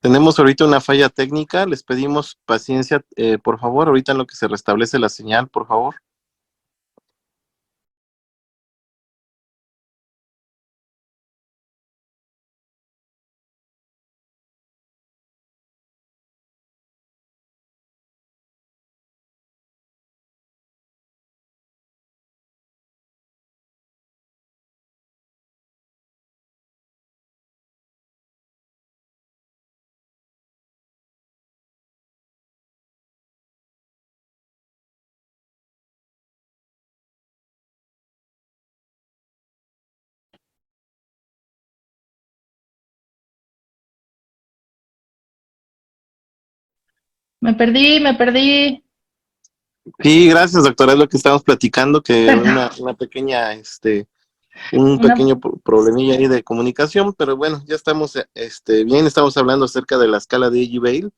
Tenemos ahorita una falla técnica, les pedimos paciencia, por favor, ahorita en lo que se restablece la señal, por favor. me perdí. Sí, gracias, doctora, es lo que estamos platicando, que Perdón, una pequeña, un una, pequeño problemilla ahí de comunicación, pero bueno, ya estamos, bien, estamos hablando acerca de la escala de Agee-Vail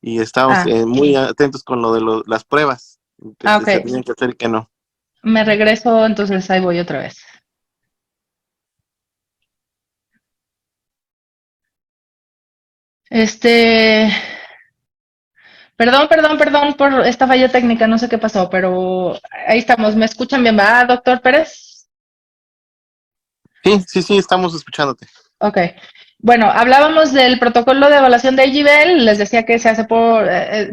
y estamos muy atentos con lo de las pruebas que se ok, tienen que hacer y que no. me regreso, entonces ahí voy otra vez. Este, perdón por esta falla técnica, no sé qué pasó, pero ahí estamos. ¿Me escuchan bien, va, doctor Pérez? Sí, estamos escuchándote. Ok. Bueno, hablábamos del protocolo de evaluación de IGBEL, les decía que se hace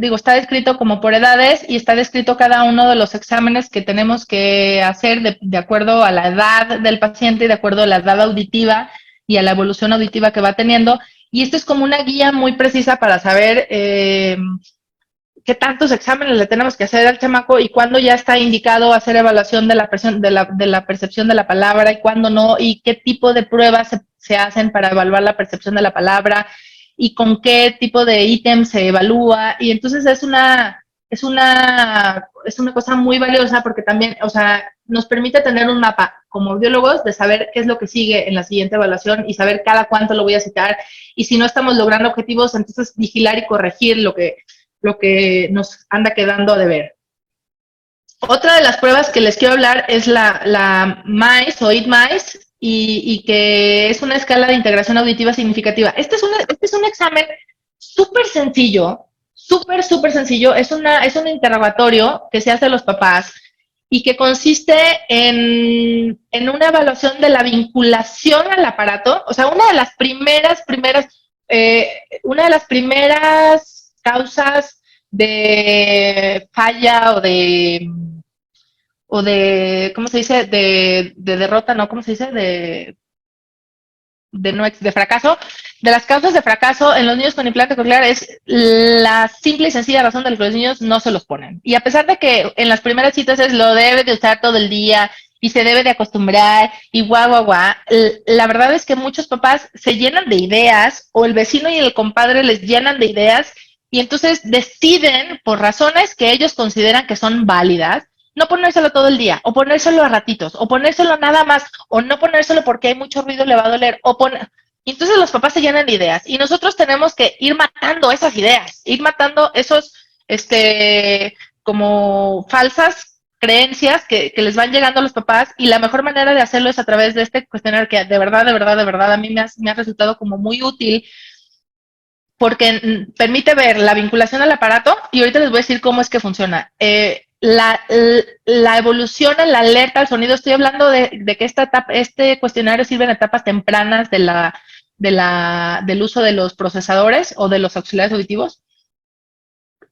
está descrito como por edades y está descrito cada uno de los exámenes que tenemos que hacer de acuerdo a la edad del paciente y de acuerdo a la edad auditiva y a la evolución auditiva que va teniendo. Y esto es como una guía muy precisa para saber qué tantos exámenes le tenemos que hacer al chamaco y cuándo ya está indicado hacer evaluación de la percepción de la palabra y cuándo no, y qué tipo de pruebas se hacen para evaluar la percepción de la palabra y con qué tipo de ítem se evalúa. Y entonces es una cosa muy valiosa porque también, o sea, nos permite tener un mapa como biólogos de saber qué es lo que sigue en la siguiente evaluación y saber cada cuánto lo voy a citar. Y si no estamos logrando objetivos, entonces vigilar y corregir lo que nos anda quedando a deber. Otra de las pruebas que les quiero hablar es la MICE o Eat Mice, y que es una escala de integración auditiva significativa. Este es un examen súper sencillo, súper sencillo. Es un interrogatorio que se hace a los papás y que consiste en una evaluación de la vinculación al aparato. O sea, una de las primeras causas de falla ¿cómo se dice? De derrota, ¿no? ¿Cómo se dice? De fracaso. De las causas de fracaso en los niños con implante coclear es la simple y sencilla razón de que los niños no se los ponen. Y a pesar de que en las primeras citas lo debe de usar todo el día y se debe de acostumbrar y guau, la verdad es que muchos papás se llenan de ideas o el vecino y el compadre les llenan de ideas y entonces deciden por razones que ellos consideran que son válidas no ponérselo todo el día, o ponérselo a ratitos, o ponérselo nada más, o no ponérselo porque hay mucho ruido, le va a doler, y entonces los papás se llenan de ideas, y nosotros tenemos que ir matando esas ideas, ir matando esos, como falsas creencias que les van llegando a los papás, y la mejor manera de hacerlo es a través de este cuestionario que de verdad, a mí me ha resultado como muy útil, porque permite ver la vinculación al aparato, y ahorita les voy a decir cómo es que funciona. La evolución en la alerta al sonido, estoy hablando de que este cuestionario sirve en etapas tempranas del uso de los procesadores o de los auxiliares auditivos.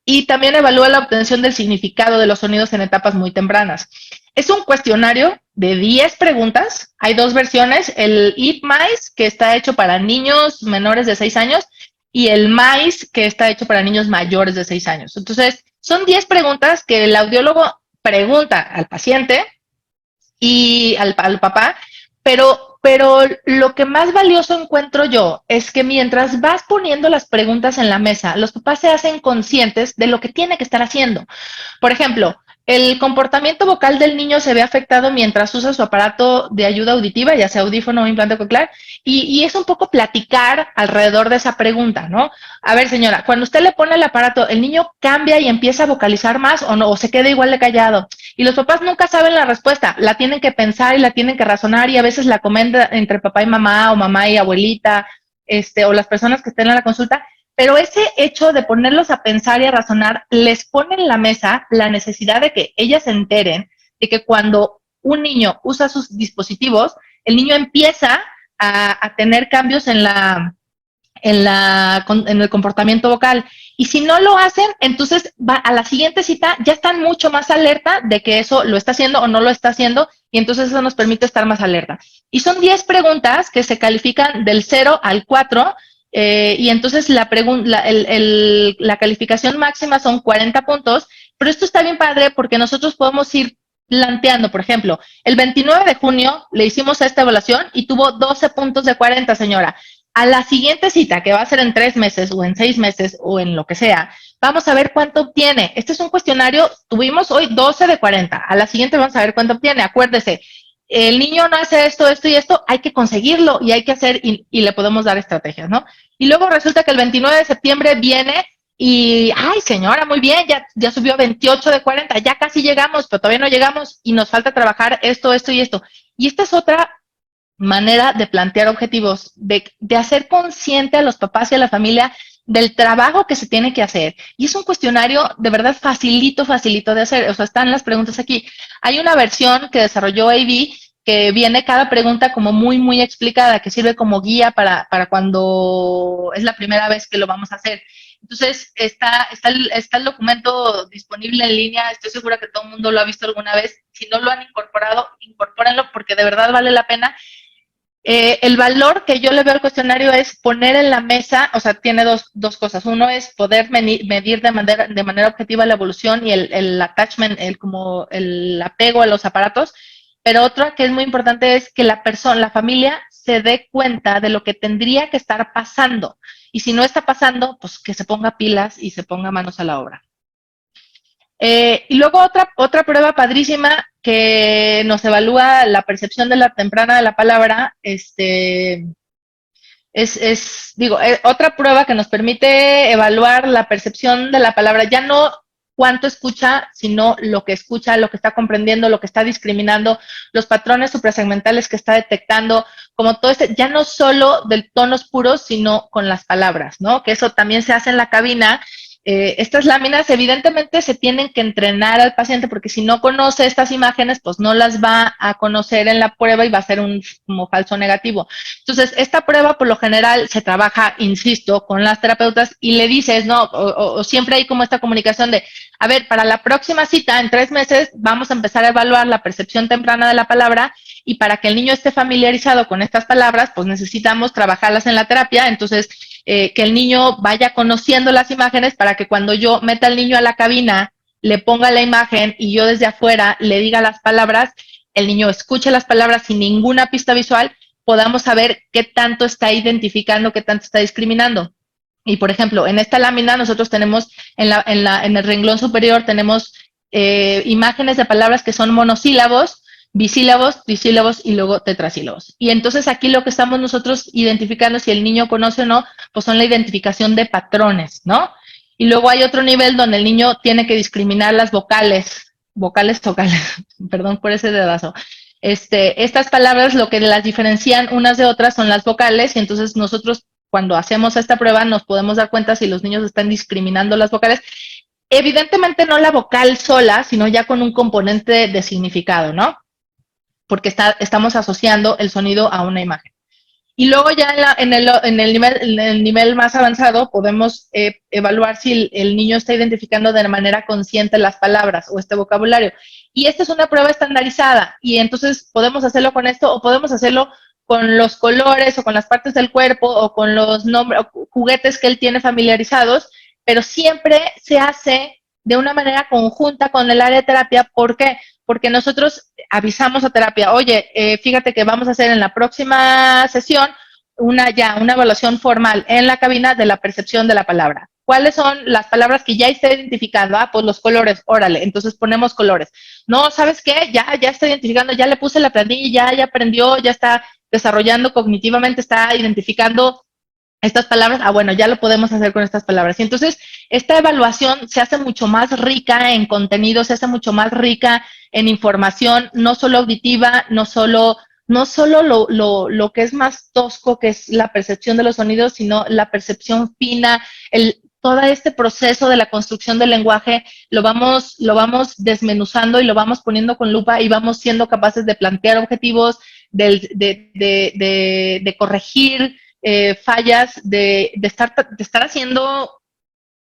Y también evalúa la obtención del significado de los sonidos en etapas muy tempranas. Es un cuestionario de 10 preguntas. Hay dos versiones, el IPMAIS, que está hecho para niños menores de 6 años, y el MAIS, que está hecho para niños mayores de 6 años. Entonces, son 10 preguntas que el audiólogo pregunta al paciente y al papá, pero lo que más valioso encuentro yo es que mientras vas poniendo las preguntas en la mesa, los papás se hacen conscientes de lo que tiene que estar haciendo. Por ejemplo, el comportamiento vocal del niño se ve afectado mientras usa su aparato de ayuda auditiva, ya sea audífono o implante coclear, y es un poco platicar alrededor de esa pregunta, ¿no? A ver, señora, cuando usted le pone el aparato, ¿el niño cambia y empieza a vocalizar más o no? ¿O se queda igual de callado? Y los papás nunca saben la respuesta, la tienen que pensar y la tienen que razonar y a veces la comenta entre papá y mamá o mamá y abuelita, o las personas que estén en la consulta, pero ese hecho de ponerlos a pensar y a razonar les pone en la mesa la necesidad de que ellas se enteren de que cuando un niño usa sus dispositivos, el niño empieza a tener cambios en el comportamiento vocal. Y si no lo hacen, entonces a la siguiente cita ya están mucho más alerta de que eso lo está haciendo o no lo está haciendo, y entonces eso nos permite estar más alerta. Y son 10 preguntas que se califican del 0 al 4, y entonces la calificación máxima son 40 puntos, pero esto está bien padre porque nosotros podemos ir planteando, por ejemplo, el 29 de junio le hicimos esta evaluación y tuvo 12 puntos de 40, señora. A la siguiente cita, que va a ser en 3 meses o en 6 meses o en lo que sea, vamos a ver cuánto obtiene. Este es un cuestionario, tuvimos hoy 12 de 40. A la siguiente vamos a ver cuánto obtiene. Acuérdese, el niño no hace esto y esto, hay que conseguirlo y hay que hacer y le podemos dar estrategias, ¿no? Y luego resulta que el 29 de septiembre viene y, ay, señora, muy bien, ya subió 28 de 40, ya casi llegamos, pero todavía no llegamos y nos falta trabajar esto y esto. Y esta es otra manera de plantear objetivos, de hacer consciente a los papás y a la familia del trabajo que se tiene que hacer. Y es un cuestionario de verdad facilito de hacer. O sea, están las preguntas aquí. Hay una versión que desarrolló AB que viene cada pregunta como muy explicada, que sirve como guía para cuando es la primera vez que lo vamos a hacer. Entonces, está el documento disponible en línea. Estoy segura que todo el mundo lo ha visto alguna vez. Si no lo han incorporado, incorpórenlo porque de verdad vale la pena. El valor que yo le veo al cuestionario es poner en la mesa, o sea, tiene dos cosas. Uno es poder medir de manera objetiva la evolución y el attachment, como el apego a los aparatos. Pero otra que es muy importante es que la familia se dé cuenta de lo que tendría que estar pasando. Y si no está pasando, pues que se ponga pilas y se ponga manos a la obra. Y luego otra prueba padrísima que nos evalúa la percepción de la temprana de la palabra, otra prueba que nos permite evaluar la percepción de la palabra, ya no cuánto escucha, sino lo que escucha, lo que está comprendiendo, lo que está discriminando, los patrones suprasegmentales que está detectando, como todo ya no solo de tonos puros, sino con las palabras, ¿no? Que eso también se hace en la cabina. Estas láminas evidentemente se tienen que entrenar al paciente porque si no conoce estas imágenes, pues no las va a conocer en la prueba y va a ser un como falso negativo. Entonces, esta prueba por lo general se trabaja, insisto, con las terapeutas y le dices, ¿no? O siempre hay como esta comunicación de, a ver, para la próxima cita, en 3 meses, vamos a empezar a evaluar la percepción temprana de la palabra y para que el niño esté familiarizado con estas palabras, pues necesitamos trabajarlas en la terapia. Entonces, que el niño vaya conociendo las imágenes para que cuando yo meta al niño a la cabina, le ponga la imagen y yo desde afuera le diga las palabras, el niño escuche las palabras sin ninguna pista visual, podamos saber qué tanto está identificando, qué tanto está discriminando. Y, por ejemplo, en esta lámina nosotros tenemos, en el renglón superior, tenemos imágenes de palabras que son monosílabos, bisílabos, disílabos y luego tetrasílabos. Y entonces aquí lo que estamos nosotros identificando, si el niño conoce o no, pues son la identificación de patrones, ¿no? Y luego hay otro nivel donde el niño tiene que discriminar las vocales, perdón por ese dedazo. Estas palabras lo que las diferencian unas de otras son las vocales y entonces nosotros cuando hacemos esta prueba nos podemos dar cuenta si los niños están discriminando las vocales. Evidentemente no la vocal sola, sino ya con un componente de significado, ¿no? Porque estamos asociando el sonido a una imagen. Y luego ya en el nivel más avanzado podemos evaluar si el niño está identificando de manera consciente las palabras o este vocabulario. Y esta es una prueba estandarizada y entonces podemos hacerlo con esto o podemos hacerlo con los colores o con las partes del cuerpo o con los nombres o juguetes que él tiene familiarizados, pero siempre se hace de una manera conjunta con el área de terapia. ¿Por qué? Porque nosotros avisamos a terapia, oye, fíjate que vamos a hacer en la próxima sesión una evaluación formal en la cabina de la percepción de la palabra. ¿Cuáles son las palabras que ya está identificando? Ah, pues los colores, órale, entonces ponemos colores. No, ¿sabes qué? Ya está identificando, ya le puse la plantilla, ya aprendió, ya está desarrollando cognitivamente, está identificando estas palabras, bueno, ya lo podemos hacer con estas palabras. Y entonces, esta evaluación se hace mucho más rica en contenido, se hace mucho más rica en información, no solo auditiva, no solo lo que es más tosco, que es la percepción de los sonidos, sino la percepción fina, todo este proceso de la construcción del lenguaje lo vamos desmenuzando y lo vamos poniendo con lupa y vamos siendo capaces de plantear objetivos, de corregir fallas, de estar haciendo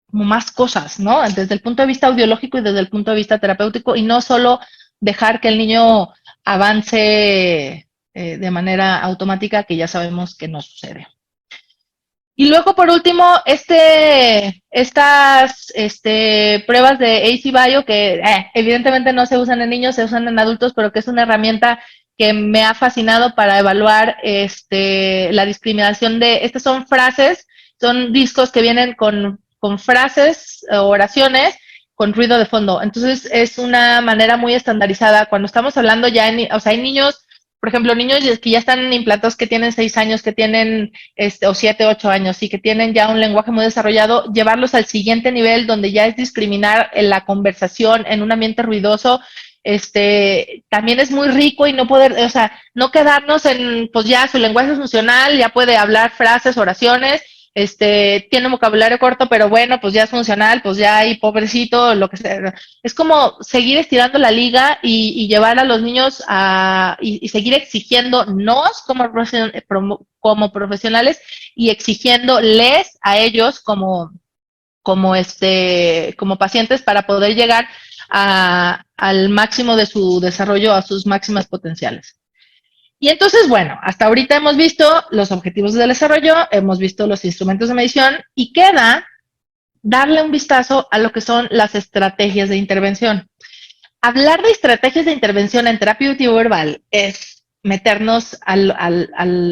como más cosas, ¿no? Desde el punto de vista audiológico y desde el punto de vista terapéutico y no solo dejar que el niño avance de manera automática, que ya sabemos que no sucede. Y luego, por último, estas pruebas de AC-Bio que evidentemente no se usan en niños, se usan en adultos, pero que es una herramienta que me ha fascinado para evaluar la discriminación de, estas son frases, son discos que vienen con frases, oraciones, con ruido de fondo. Entonces, es una manera muy estandarizada. Cuando estamos hablando ya, hay niños, por ejemplo, niños que ya están implantados, que tienen 6 años, que tienen, o 7, 8 años, y que tienen ya un lenguaje muy desarrollado, llevarlos al siguiente nivel, donde ya es discriminar en la conversación en un ambiente ruidoso, también es muy rico y no poder, no quedarnos en, pues ya su lenguaje es funcional, ya puede hablar frases, oraciones, tiene vocabulario corto, pero bueno, pues ya es funcional, pues ya hay pobrecito, lo que sea. Es como seguir estirando la liga y llevar a los niños y seguir exigiéndonos como profesionales y exigiéndoles a ellos como pacientes para poder llegar al máximo de su desarrollo, a sus máximas potenciales. Y entonces, bueno, hasta ahorita hemos visto los objetivos de desarrollo, hemos visto los instrumentos de medición y queda darle un vistazo a lo que son las estrategias de intervención. Hablar de estrategias de intervención en terapia auditivo-verbal es meternos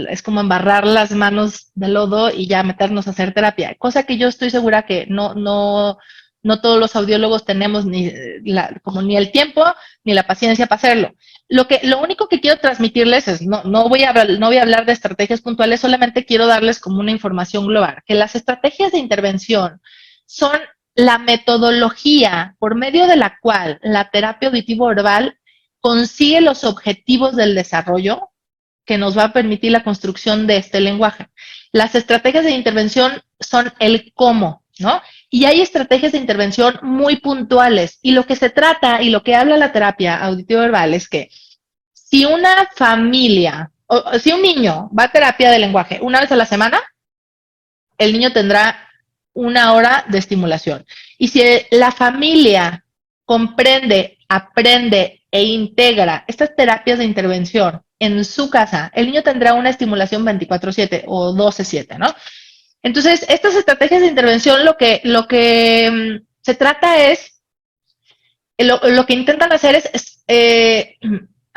es como embarrar las manos de lodo y ya meternos a hacer terapia, cosa que yo estoy segura que no todos los audiólogos tenemos ni el tiempo ni la paciencia para hacerlo. Lo único que quiero transmitirles es, no voy a hablar de estrategias puntuales, solamente quiero darles como una información global, que las estrategias de intervención son la metodología por medio de la cual la terapia auditivo-verbal consigue los objetivos del desarrollo que nos va a permitir la construcción de este lenguaje. Las estrategias de intervención son el cómo, ¿no? Y hay estrategias de intervención muy puntuales. Y lo que se trata y lo que habla la terapia auditivo-verbal es que si una familia, o si un niño va a terapia de lenguaje una vez a la semana, el niño tendrá 1 hora de estimulación. Y si la familia comprende, aprende e integra estas terapias de intervención en su casa, el niño tendrá una estimulación 24/7 o 12/7, ¿no? Entonces, estas estrategias de intervención lo que se trata es, lo que intentan hacer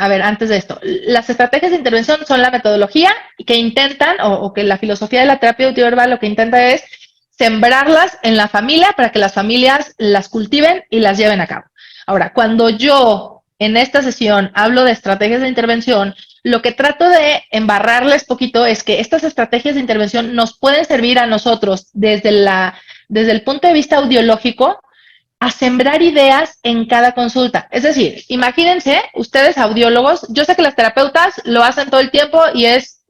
a ver, antes de esto, las estrategias de intervención son la metodología que intentan, o que la filosofía de la terapia auditivo-verbal lo que intenta es sembrarlas en la familia para que las familias las cultiven y las lleven a cabo. Ahora, cuando yo en esta sesión hablo de estrategias de intervención, lo que trato de embarrarles poquito es que estas estrategias de intervención nos pueden servir a nosotros desde el punto de vista audiológico a sembrar ideas en cada consulta. Es decir, imagínense, ustedes audiólogos, yo sé que las terapeutas lo hacen todo el tiempo y es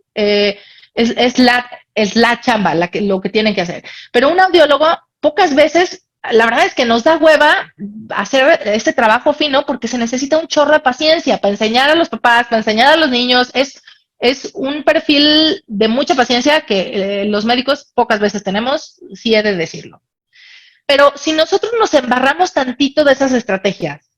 la chamba lo que tienen que hacer. Pero un audiólogo pocas veces, la verdad es que nos da hueva hacer este trabajo fino porque se necesita un chorro de paciencia para enseñar a los papás, para enseñar a los niños. Es un perfil de mucha paciencia que los médicos pocas veces tenemos, si he de decirlo. Pero si nosotros nos embarramos tantito de esas estrategias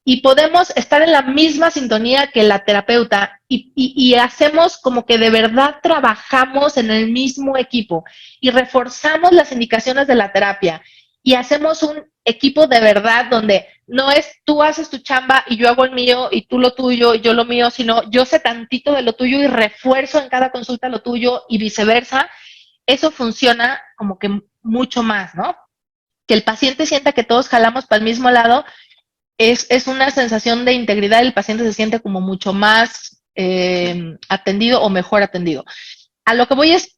y podemos estar en la misma sintonía que la terapeuta y hacemos como que de verdad trabajamos en el mismo equipo y reforzamos las indicaciones de la terapia y hacemos un equipo de verdad donde no es tú haces tu chamba y yo hago el mío y tú lo tuyo y yo lo mío, sino yo sé tantito de lo tuyo y refuerzo en cada consulta lo tuyo y viceversa, eso funciona como que mucho más, ¿no? Que el paciente sienta que todos jalamos para el mismo lado, es una sensación de integridad, el paciente se siente como mucho más atendido o mejor atendido. A lo que voy es,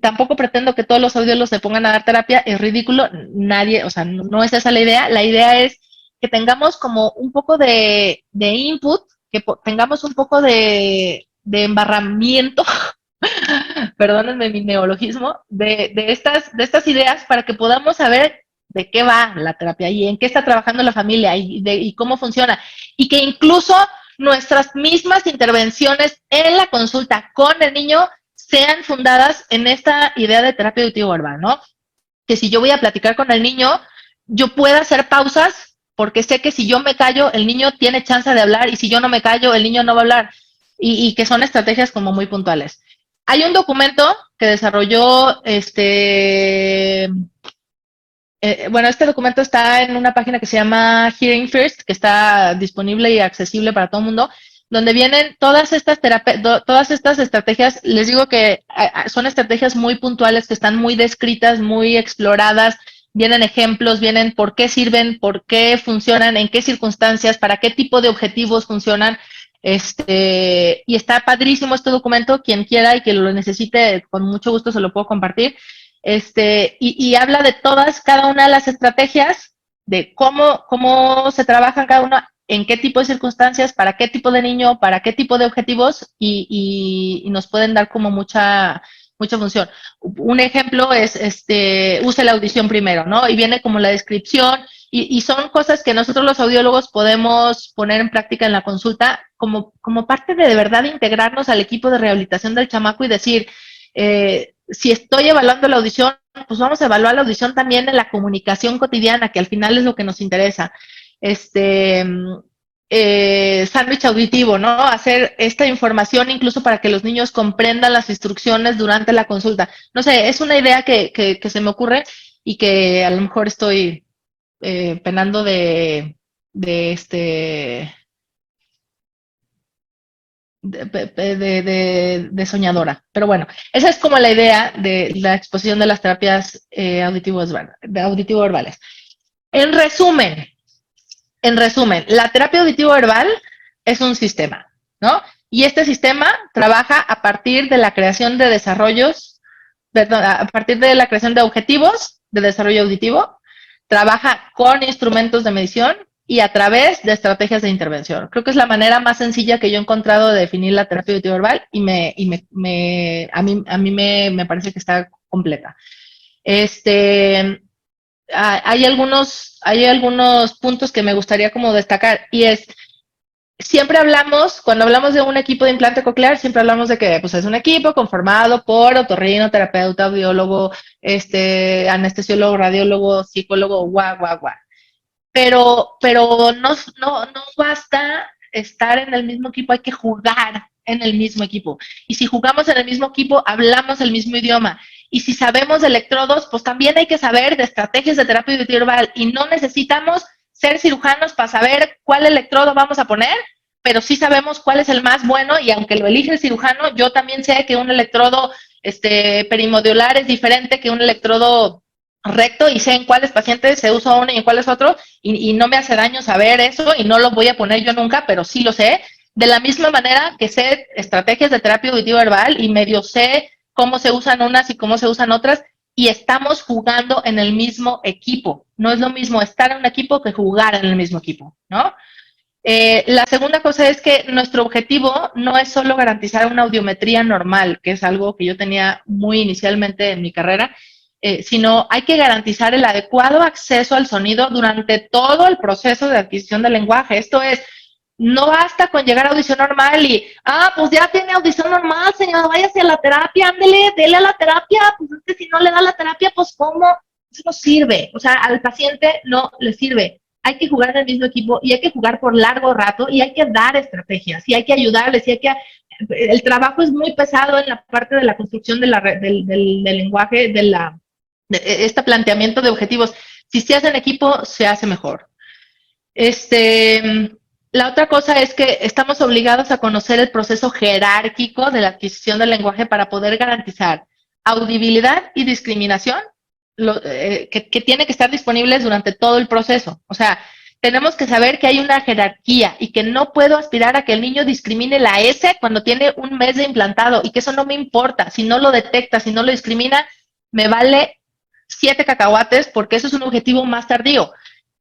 tampoco pretendo que todos los audiólogos se pongan a dar terapia, es ridículo, nadie, o sea, no es esa la idea es que tengamos como un poco de input, que tengamos un poco de embarramiento, perdónenme mi neologismo, de estas ideas para que podamos saber de qué va la terapia y en qué está trabajando la familia y cómo funciona. Y que incluso nuestras mismas intervenciones en la consulta con el niño sean fundadas en esta idea de terapia auditivo-verbal, ¿no? Que si yo voy a platicar con el niño, yo pueda hacer pausas porque sé que si yo me callo, el niño tiene chance de hablar y si yo no me callo, el niño no va a hablar y que son estrategias como muy puntuales. Hay un documento que desarrolló bueno, este documento está en una página que se llama Hearing First, que está disponible y accesible para todo el mundo, donde vienen todas estas estrategias. Les digo que son estrategias muy puntuales, que están muy descritas, muy exploradas. Vienen ejemplos, vienen por qué sirven, por qué funcionan, en qué circunstancias, para qué tipo de objetivos funcionan. Y está padrísimo este documento. Quien quiera y que lo necesite, con mucho gusto se lo puedo compartir. Y habla de cada una de las estrategias, de cómo se trabajan cada una, en qué tipo de circunstancias, para qué tipo de niño, para qué tipo de objetivos, y nos pueden dar como mucha función. Un ejemplo es, use la audición primero, ¿no? Y viene como la descripción, y son cosas que nosotros los audiólogos podemos poner en práctica en la consulta como parte de verdad integrarnos al equipo de rehabilitación del chamaco y decir, si estoy evaluando la audición, pues vamos a evaluar la audición también en la comunicación cotidiana, que al final es lo que nos interesa. Sándwich auditivo, ¿no? Hacer esta información incluso para que los niños comprendan las instrucciones durante la consulta. No sé, es una idea que se me ocurre y que a lo mejor estoy penando de soñadora. Pero bueno, esa es como la idea de la exposición de las terapias auditivo-verbales. En resumen, la terapia auditivo-verbal es un sistema, ¿no? Y este sistema trabaja a partir de la creación de desarrollos, perdón, a partir de la creación de objetivos de desarrollo auditivo, trabaja con instrumentos de medición y a través de estrategias de intervención. Creo que es la manera más sencilla que yo he encontrado de definir la terapia auditiva verbal y a mí me parece que está completa. Hay algunos puntos que me gustaría como destacar y es, siempre hablamos, cuando hablamos de un equipo de implante coclear, siempre hablamos de que pues, es un equipo conformado por otorrino, terapeuta, audiólogo, anestesiólogo, radiólogo, psicólogo, guau. Pero no basta estar en el mismo equipo, hay que jugar en el mismo equipo. Y si jugamos en el mismo equipo, hablamos el mismo idioma. Y si sabemos de electrodos, pues también hay que saber de estrategias de terapia auditiva verbal. Y no necesitamos ser cirujanos para saber cuál electrodo vamos a poner, pero sí sabemos cuál es el más bueno. Y aunque lo elige el cirujano, yo también sé que un electrodo perimodiolar es diferente que un electrodo recto y sé en cuáles pacientes se usa uno y en cuáles otro y no me hace daño saber eso y no lo voy a poner yo nunca, pero sí lo sé. De la misma manera que sé estrategias de terapia auditiva verbal y medio sé cómo se usan unas y cómo se usan otras y estamos jugando en el mismo equipo. No es lo mismo estar en un equipo que jugar en el mismo equipo, ¿no? La segunda cosa es que nuestro objetivo no es solo garantizar una audiometría normal, que es algo que yo tenía muy inicialmente en mi carrera, sino hay que garantizar el adecuado acceso al sonido durante todo el proceso de adquisición del lenguaje. Esto es, no basta con llegar a audición normal y, pues ya tiene audición normal, señor, váyase a la terapia, ándele, dele a la terapia, pues es que si no le da la terapia, pues ¿cómo? Eso no sirve, o sea, al paciente no le sirve. Hay que jugar en el mismo equipo y hay que jugar por largo rato y hay que dar estrategias y hay que ayudarles y hay que... El trabajo es muy pesado en la parte de la construcción del lenguaje, este planteamiento de objetivos. Si se hace en equipo, se hace mejor. La otra cosa es que estamos obligados a conocer el proceso jerárquico de la adquisición del lenguaje para poder garantizar audibilidad y discriminación que tiene que estar disponibles durante todo el proceso. O sea, tenemos que saber que hay una jerarquía y que no puedo aspirar a que el niño discrimine la S cuando tiene un mes de implantado y que eso no me importa. Si no lo detecta, si no lo discrimina, me vale 7 cacahuates porque eso es un objetivo más tardío.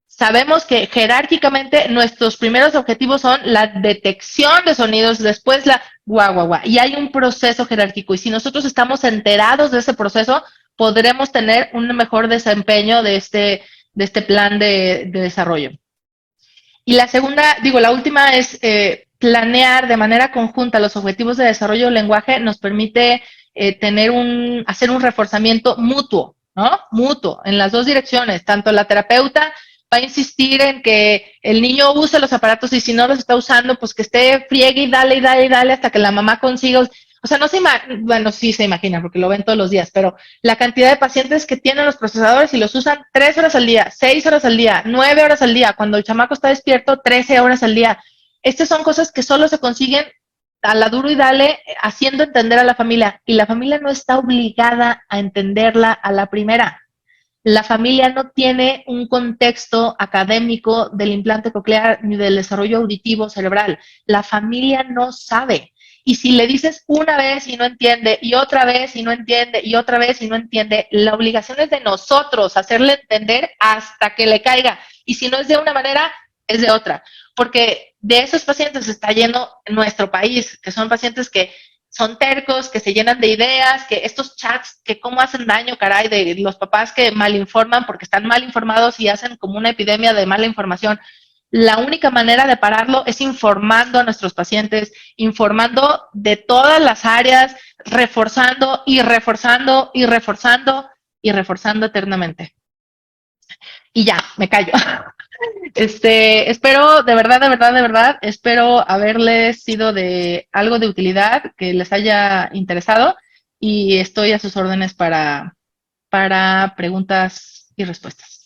Sabemos que jerárquicamente nuestros primeros objetivos son la detección de sonidos, después la guau, y hay un proceso jerárquico. Y si nosotros estamos enterados de ese proceso, podremos tener un mejor desempeño de este plan de desarrollo. Y la última es planear de manera conjunta los objetivos de desarrollo del lenguaje nos permite hacer un reforzamiento mutuo, ¿no? Mutuo, en las dos direcciones. Tanto la terapeuta va a insistir en que el niño use los aparatos y si no los está usando, pues que esté friegue y dale hasta que la mamá consiga. O sea, bueno, sí se imagina porque lo ven todos los días, pero la cantidad de pacientes que tienen los procesadores y los usan 3 horas al día, 6 horas al día, 9 horas al día, cuando el chamaco está despierto, 13 horas al día. Estas son cosas que solo se consiguen a la duro y dale haciendo entender a la familia y la familia no está obligada a entenderla a la primera. La familia no tiene un contexto académico del implante coclear ni del desarrollo auditivo cerebral. La familia no sabe. Y si le dices una vez y no entiende, y otra vez y no entiende, y otra vez y no entiende, la obligación es de nosotros hacerle entender hasta que le caiga. Y si no es de una manera, es de otra. Porque de esos pacientes se está lleno en nuestro país, que son pacientes que son tercos, que se llenan de ideas, que estos chats, que cómo hacen daño, caray, de los papás que malinforman porque están mal informados y hacen como una epidemia de mala información. La única manera de pararlo es informando a nuestros pacientes, informando de todas las áreas, reforzando y reforzando y reforzando y reforzando eternamente. Y ya, me callo. Espero, de verdad, espero haberles sido de algo de utilidad, que les haya interesado y estoy a sus órdenes para preguntas y respuestas.